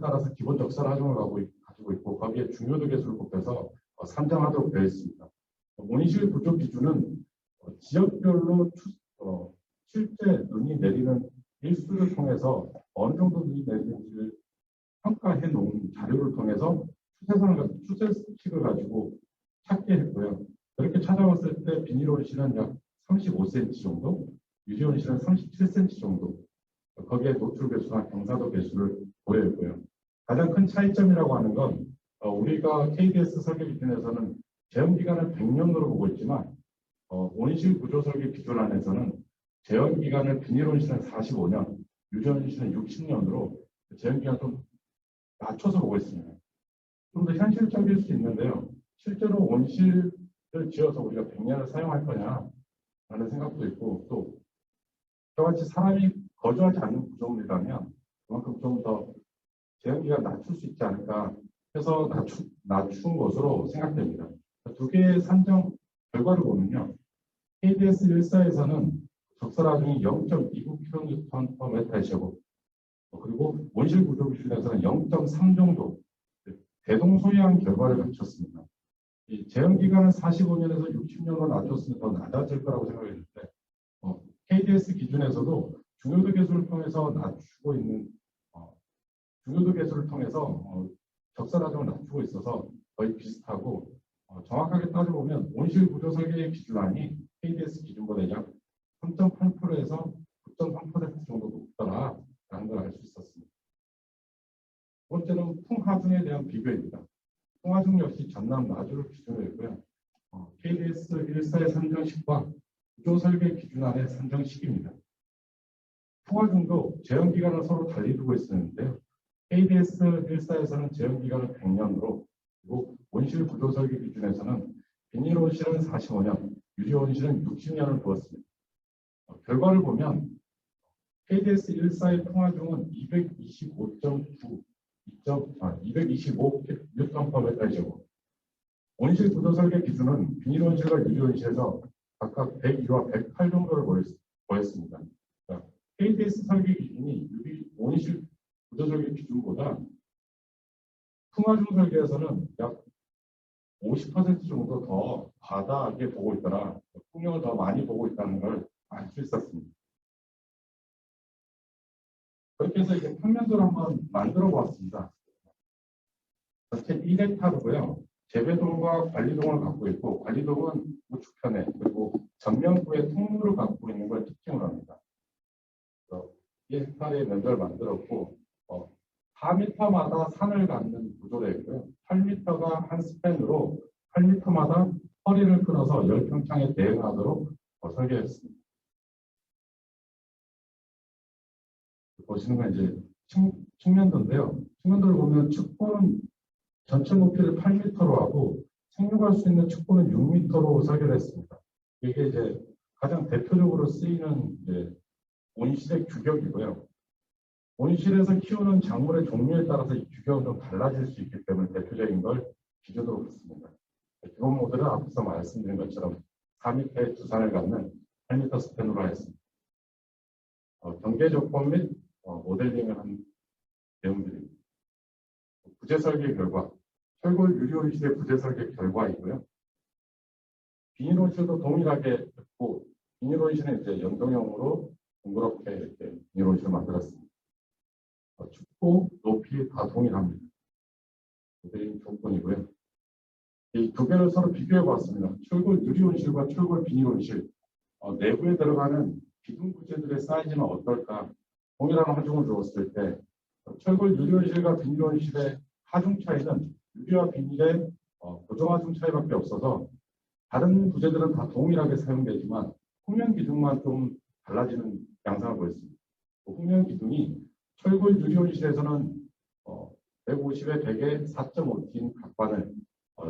따라서 기본 적설 하중을 가지고 있고 거기에 중요도 개수를 곱해서 산정하도록 되어 있습니다. 온실 구조 기준은 지역별로 실제 눈이 내리는 일수를 통해서 어느 정도 눈이 내리는지를 평가해 놓은 자료를 통해서 추세식을 가지고 찾게 했고요. 그렇게 찾아봤을 때 비닐온실은 약 35cm 정도, 유리온실은 37cm 정도, 거기에 노출 개수나 경사도 개수를 보여있고요. 가장 큰 차이점이라고 하는 건 우리가 KDS 설계 기준에서는 재형 기간을 100년으로 보고 있지만 온실 구조 설계 기준 안에서는 재형 기간을 비닐온실은 45년, 유리온실은 60년으로 재형 기간 좀 낮춰서 보고 있습니다. 좀 더 현실적일 수 있는데요. 실제로 온실을 지어서 우리가 100년을 사용할 거냐라는 생각도 있고 또 저같이 사람이 거주하지 않는 구조물이라면 그만큼 좀 더 재형기간 낮출 수 있지 않을까 해서 낮춘 것으로 생각됩니다. 두 개의 산정 결과를 보면요. KDS 14에서는 적설 하중이 0.29kN/m의 제곱 그리고 원실 구조 기준에서는 0.3 정도 대동소이한 결과를 갖췄습니다. 이 재형 기간은 45년에서 60년으로 낮췄으면 더 낮아질 거라고 생각했는데 KDS 기준에서도 중요도 개수를 통해서 낮추고 있는 중요도 개수를 통해서 적설 하중을 낮추고 있어서 거의 비슷하고 정확하게 따져보면 온실 구조 설계의 기준안이 KDS 기준보다 약 3.8%에서 9.3% 정도 높더라라는 걸 알 수 있었습니다. 두 번째는 풍하중에 대한 비교입니다. 풍하중 역시 전남 나주를 기준으로 했고요. KDS 14의 산정식과 구조 설계 기준안의 산정식입니다. 풍하중도 재형 기간을 서로 달리 두고 있었는데요. KDS 14에서는 재형 기간을 100년으로 그리고 온실 구조 설계 기준에서는 비닐온실은 45년, 유리온실은 60년을 두었습니다. 결과를 보면 KDS 14의 풍하중은 225Nm/m제곱, 온실 구조 설계 기준은 비닐온실과 유리온실에서 각각 102와 108 정도를 보였습니다. KDS 설계 기준이 온실 구조 설계 기준보다 풍하중 설계에서는 약 50% 정도 더 과다하게 보고 있더라, 풍력을 더 많이 보고 있다는 걸 알 수 있었습니다. 그렇게 해서 이제 평면도를 한번 만들어 보았습니다. 전체 1헥타르고요. 재배동과 관리동을 갖고 있고 관리동은 우측편에 그리고 전면부에 통로를 갖고 있는 걸 특징으로 합니다. 2헥타르의 면적을 만들었고 4m마다 산을 갖는 구조로 했고요. 8m가 한 스팬으로 8m마다 허리를 끊어서 열평창에 대응하도록 설계했습니다. 보시는 건 이제 측면도인데요. 측면도를 보면 축구는 전체 높이를 8m로 하고 착륙할 수 있는 축구는 6m로 설계를 했습니다. 이게 이제 가장 대표적으로 쓰이는 이제 온실의 규격이고요. 온실에서 키우는 작물의 종류에 따라서 이 규격은 좀 달라질 수 있기 때문에 대표적인 걸 기준으로 봤습니다. 기본 모델은 앞서 말씀드린 것처럼 4m의 두 산을 갖는 8m 스팬으로 했습니다. 경계 조건 및 모델링을 한 내용들입니다. 부재 설계 결과, 철골 유리 온실의 부재 설계 결과이고요. 비닐 온실도 동일하게 했고, 비닐 온실은 이제 연동형으로 동그랗게 이렇게 비닐 온실을 만들었습니다. 춥고 높이 다 동일합니다. 모델링 조건이고요. 이 두 개를 서로 비교해 봤습니다. 철골 유리 온실과 철골 비닐 온실, 내부에 들어가는 기둥 부재들의 사이즈는 어떨까? 동일한 하중을 주었을 때 철골 유리 온실과 비닐 온실의 하중 차이는 유리와 비닐의 고정 하중 차이밖에 없어서 다른 부재들은 다 동일하게 사용되지만 후면 기둥만 좀 달라지는 양상을 보였습니다. 후면 기둥이 철골 유리 온실에서는 150에 100에 4.5T인 각관을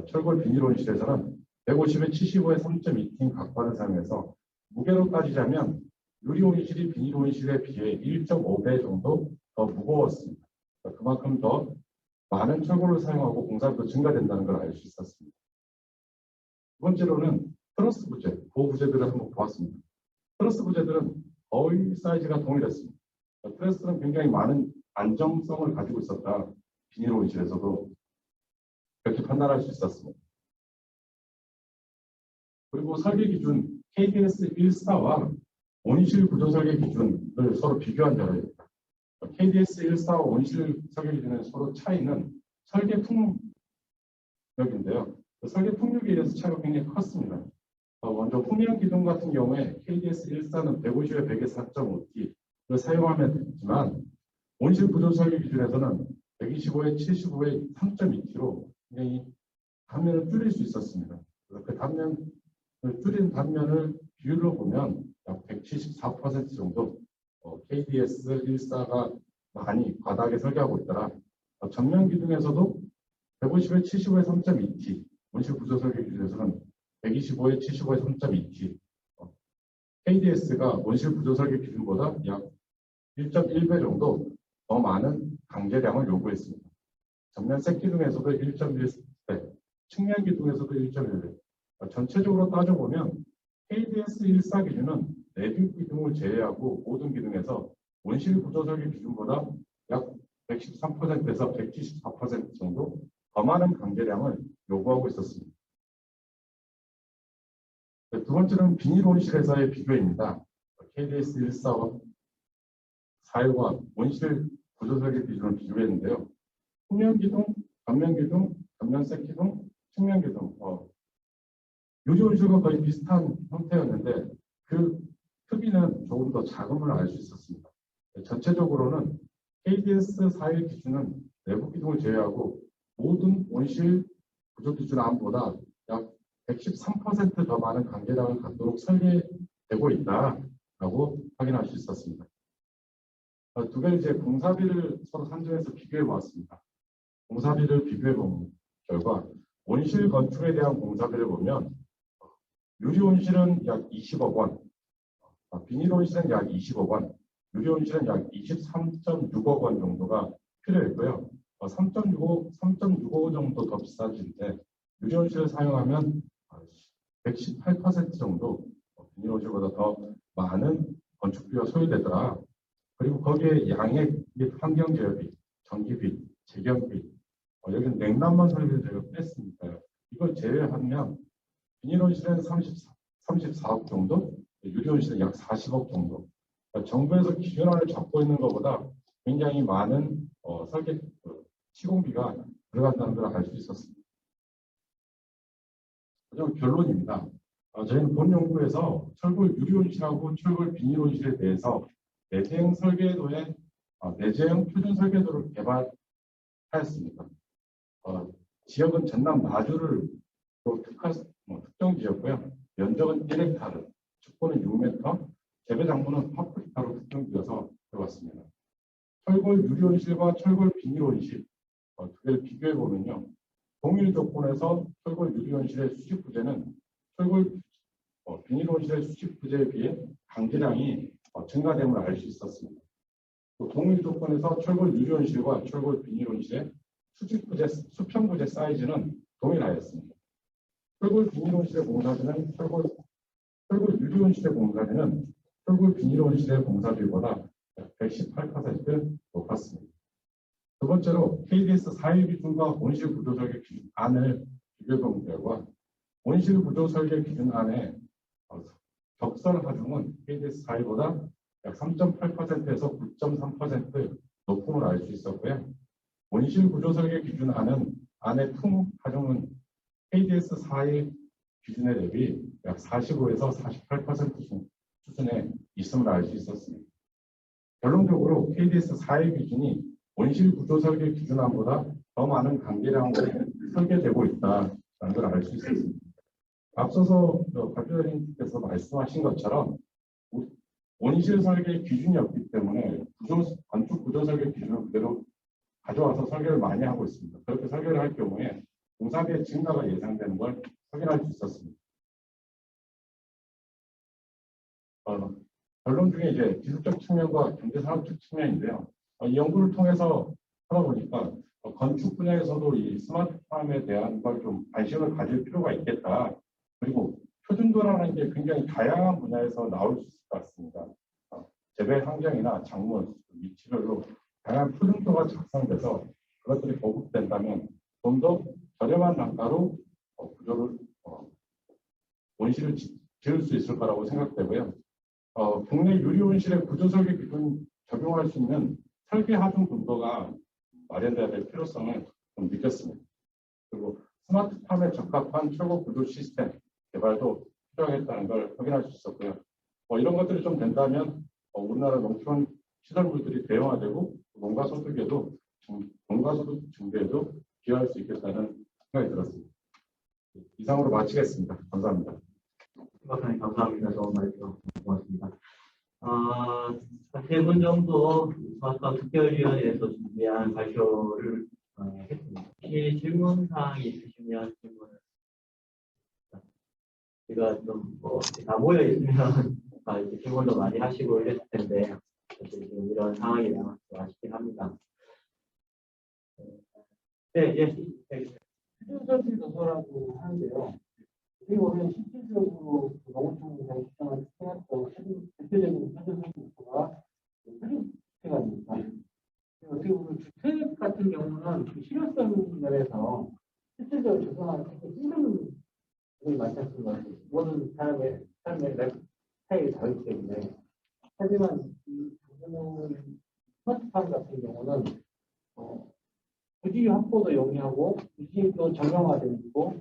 철골 비닐 온실에서는 150에 75에 3.2T인 각관을 사용해서 무게로 따지자면 유리 온실이 비닐 온실에 비해 1.5배 정도 더 무거웠습니다. 그만큼 더 많은 철골을 사용하고 공사비도 증가된다는 걸 알 수 있었습니다. 두 번째로는 트러스 부재, 보호 부재들을 한번 보았습니다. 트러스 부재들은 거의 사이즈가 동일했습니다. 트러스는 굉장히 많은 안정성을 가지고 있었다. 비닐 온실에서도 그렇게 판단할 수 있었습니다. 그리고 설계 기준 KDS 14와 온실 구조 설계 기준을 서로 비교한 자료입니다. KDS 14와 온실 설계 기준의 서로 차이는 설계 풍력인데요. 설계 풍력에 의해서 차이가 굉장히 컸습니다. 먼저 후면 기둥 같은 경우에 KDS 14는 150에 100에 4.5T를 사용하면 되지만 온실 구조 설계 기준에서는 125에 75에 3.2T로 굉장히 단면을 줄일 수 있었습니다. 그래서 그 단면을 줄인 단면을 비율로 보면 약 174% 정도 KDS 14가 많이 과다하게 설계하고 있더라. 전면 기둥에서도 150에 75에 3.2T, 온실 구조 설계 기준에서는 125에 75에 3.2T, KDS가 온실 구조 설계 기준보다 약 1.1배 정도 더 많은 강제량을 요구했습니다. 전면 색 기둥에서도 1.1배, 측면 기둥에서도 1.1배. 전체적으로 따져보면 KDS 14 기준은 내부 기둥을 제외하고 모든 기둥에서 온실 구조 설계 기준보다 약 113%에서 174% 정도 더 많은 강제량을 요구하고 있었습니다. 두 번째는 비닐 온실에서의 비교입니다. KDS 14와 4와 온실 구조 설계 기준을 비교했는데요. 후면 기둥, 전면 기둥, 전면색 기둥, 측면 기둥, 유리 온실과 거의 비슷한 형태였는데 그 크기는 조금 더 작음을 알 수 있었습니다. 전체적으로는 KDS 4의 기준은 내부 기둥을 제외하고 모든 온실 구조 기준 안보다 약 113% 더 많은 강제량을 갖도록 설계되고 있다라고 확인할 수 있었습니다. 두 개의 이제 공사비를 서로 산정해서 비교해 보았습니다. 공사비를 비교해 본 결과 온실 건축에 대한 공사비를 보면 유리 온실은 약 20억 원, 비닐 온실은 약 20억 원, 유리 온실은 약 23.6억 원 정도가 필요했고요. 3.65 정도 더 비싸진데 유리 온실을 사용하면 118% 정도 비닐 온실보다 더 많은 건축비가 소요되더라. 그리고 거기에 양액 및 환경제어비, 전기비, 재경비, 여기는 냉난만 설비를 제가 뺐습니다. 이걸 제외하면 비닐 온실은 34억 정도, 유리 온실은 약 40억 정도. 그러니까 정부에서 기준안을 잡고 있는 것보다 굉장히 많은 설계 시공비가 들어간다는 걸 알 수 있었습니다. 그리고 결론입니다. 저희는 본 연구에서 철골 유리 온실하고 철골 비닐 온실에 대해서 내재형 설계도에 내재형 표준 설계도를 개발하였습니다. 지역은 전남 마주를 또 특정 지역고요. 면적은 1헥타르, 축구는 6m, 재배 작물은 파프리카로 특정지어서 해왔습니다. 철골 유리온실과 철골 비닐온실 두 개를 비교해 보면요. 동일 조건에서 철골 유리온실의 수직 부재는 철골 비닐온실의 수직 부재에 비해 강제량이 증가됨을 알 수 있었습니다. 또 동일 조건에서 철골 유리온실과 철골 비닐온실의 수직 부재, 수평 부재 사이즈는 동일하였습니다. 철골 비닐온실의 공사비는 철골 유리온실의 공사비는 철골 비닐온실의 공사비보다 118% 높았습니다. 두 번째로 KDS 4일 기준과 온실 구조 설계 기준 안을 비교해 본 결과 온실 구조 설계 기준 안에 적설 하중은 KDS 4일보다 약 3.8%에서 9.3% 높음을 알 수 있었고요. 온실 구조 설계 기준 안의 품 하중은 KDS 4일 기준에 대비 약 45에서 48% 수준에 있음을 알 수 있었습니다. 결론적으로 KDS 4일 기준이 온실 구조 설계 기준안보다 더 많은 강제량으로 설계되고 있다는 걸 알 수 있었습니다. 앞서서 발표자님께서 말씀하신 것처럼 온실 설계 기준이 없기 때문에 건축 구조 설계 기준을 그대로 가져와서 설계를 많이 하고 있습니다. 그렇게 설계를 할 경우에 공사비의 증가가 예상되는 걸 확인할 수 있었습니다. 결론 중에 이제 기술적 측면과 경제산업적 측면인데요. 이 연구를 통해서 하다 보니까 건축 분야에서도 이 스마트팜에 대한 걸 좀 관심을 가질 필요가 있겠다. 그리고 표준도라는 게 굉장히 다양한 분야에서 나올 수 있을 것 같습니다. 재배 환경이나 작물, 위치별로 다양한 표준도가 작성돼서 그것들이 보급된다면 좀 더 저렴한 단가로 온실을 지을 수 있을 거라고 생각되고요. 국내 유리 온실의 구조 설계 기준 적용할 수 있는 설계 하중 분도가 마련돼야 될 필요성을 좀 느꼈습니다. 그리고 스마트팜에 적합한 철거 구조 시스템 개발도 필요하겠다는 걸 확인할 수 있었고요. 이런 것들이 좀 된다면 우리나라 농촌 시설물들이 대형화되고 농가소득 증대에도 기여할 수 있겠다는 생각이 들었습니다. 이상으로 마치겠습니다. 감사합니다. 박사님 감사합니다. 좋은 말씀 고맙습니다. 한 3분 정도 스마트팜 특별위원회에서 준비한 발표를 했습니다. 혹시 질문 사항이 있으시면 질문을 제가 좀 다 모여 있으면 질문도 많이 하시고 이랬을 텐데 지금 이런 상황이 나와서 아쉽긴 합니다. 네. 표준설계 도서라고 하는데요. 어떻게 보면 실질적으로 농어촌에서 시장을 해왔던 대표적인 표준설계 도서가 표준주택 아닙니까? 어떻게 보면 주택 같은 경우는 그 실효성 면에서 실질적으로 조성하는 힘든 부분이 많지 않습니까? 모든 사람의 스타일이 다르기 때문에. 하지만 이 부분은 스마트팜 같은 경우는 부지 확보도 용이하고 부지도 정형화되어 있고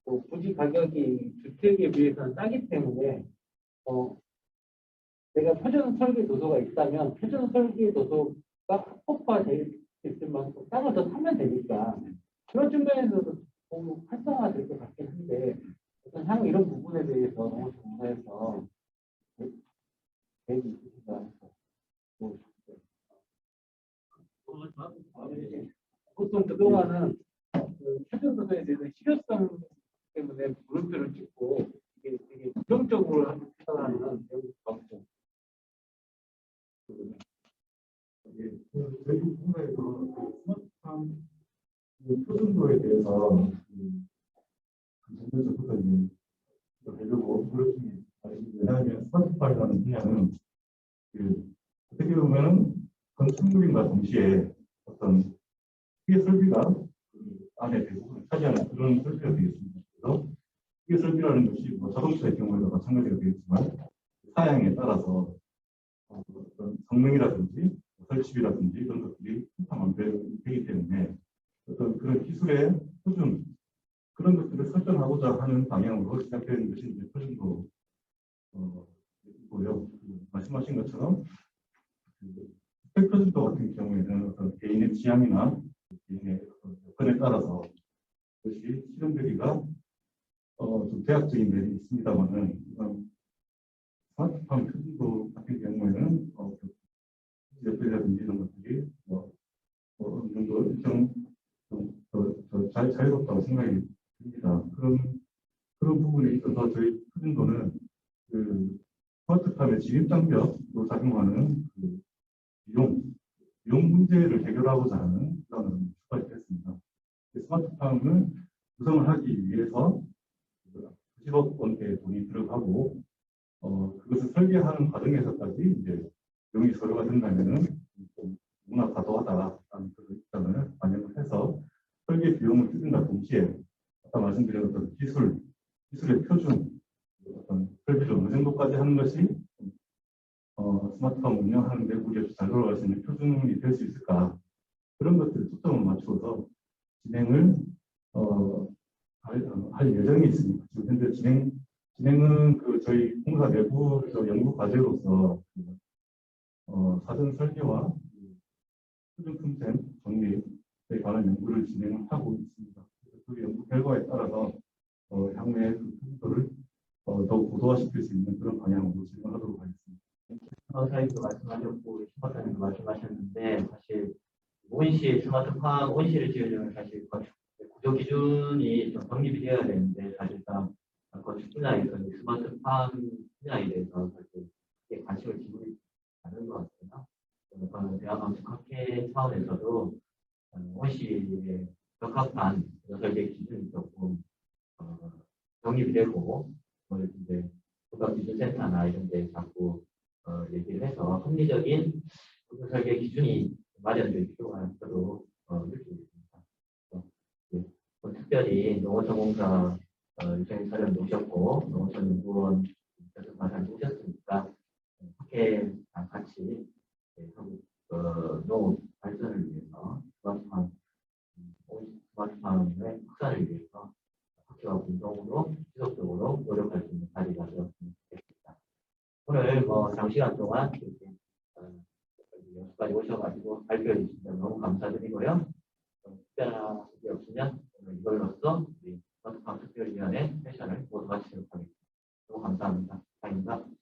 또 부지 가격이 주택에 비해서는 싸기 때문에 내가 표준 설계 도서가 있다면 표준 설계 도서가 합법화될 수 있을 만큼 땅을 더 사면 되니까 그런 측면에서도 너무 활성화될 것 같긴 한데 어떤 향후 이런 부분에 대해서 농어촌에서 계획이 있으신가 해서 보통 그동안은 표준 도서에 대해서 실효성 때문에 물음표를 찍고 이게 되게 부정적으로 생각하는 외국 방송. 저희 분야에서 스마트팜 표준도에 대해서 전면적부터 되려고 노력 중에 왜냐하면 스마트팜이라는 분야는 어떻게 보면 건축물인과 동시에 어떤 기계 설비가 안에 대부분을 차지하는 그런 설비가 되겠습니다. 그래서 기계 설비라는 것이 자동차의 경우에도 마찬가지가 되겠지만 사양에 따라서 어떤 성능이라든지 설치비라든지 이런 것들이 되기 때문에 어떤 그런 기술의 표준 그런 것들을 설정하고자 하는 방향으로 시작되는 것이 이제 표준도고요. 말씀하신 것처럼 스펙터즘도 같은 경우에는 어떤 개인의 취향이나 개인의 어떤 여건에 따라서 그것이 실현되기가 좀 제약적인 면이 있습니다만은 스마트팜 표준도 같은 경우에는 옆에라든지 이런 것들이 어느 정도 일정 자유롭다고 생각이 듭니다. 그런 부분에 있어서 저희 표준도는 그 스마트팜의 진입장벽으로 작용하는 그 비용 문제를 해결하고자 하는 그런 수가 됐습니다. 스마트팜을 구성을 하기 위해서 90억 원대의 돈이 들어가고 그것을 설계하는 과정에서까지 이제 비용이 서류가 된다면은 좀 너무나 과도하다라는 그런 입장을 반영을 해서 설계 비용을 줄인다 동시에 아까 말씀드린 어떤 기술의 표준 어떤 설계를 어느 정도까지 하는 것이 스마트팜 운영하는데 우리 없이 잘 돌아갈 수 있는 표준이 될 수 있을까 그런 것들을 초점을 맞추어서 진행을 할 예정이 있습니다. 지금 현재 진행은 그 저희 공사 내부 연구 과제로서 사전 설계와 표준 품템 정립에 관한 연구를 진행을 하고 있습니다. 그 연구 결과에 따라서 향후에 그 표준도를 더욱 고도화시킬 수 있는 그런 방향으로 진행하도록 하겠습니다. 사장님도 말씀하셨고 슈퍼사님도 말씀하셨는데 사실 온시 스마트팜 온시를 지으려면 사실 구조 기준이 좀 정립이 되어야 되는데 사실상 건축 분야에서 스마트팜 분야에 대해서 사실 관심을 지고 않는 것 같습니다. 저는 대학 건축학회 차원에서도 온시에 적합한 설계 기준이 조금 정립이 되고 이제 국가기준센터나 이런 데 자꾸 얘기를 해서 합리적인 구조 설계 기준이 마련될 필요가 저도 느끼고 있습니다. 특별히 농어촌공사 유생사를 모셨고 농어촌 연구원 교수과장 모셨으니까 함께 같이 농업 발전을 위해서 스마트팜의 확산을 위해서 학교와 공동으로 지속적으로 노력할 수 있는 자리가 되었으면 좋겠습니다. 오늘 장시간 동안 이렇게 여기까지 오셔가지고 발표해 주셔서 너무 감사드리고요. 특별한 게 없으면 오늘 이걸로써 우리 스마트팜 특별위원회 세션을 모두 마치도록 하겠습니다. 너무 감사합니다. 감사합니다.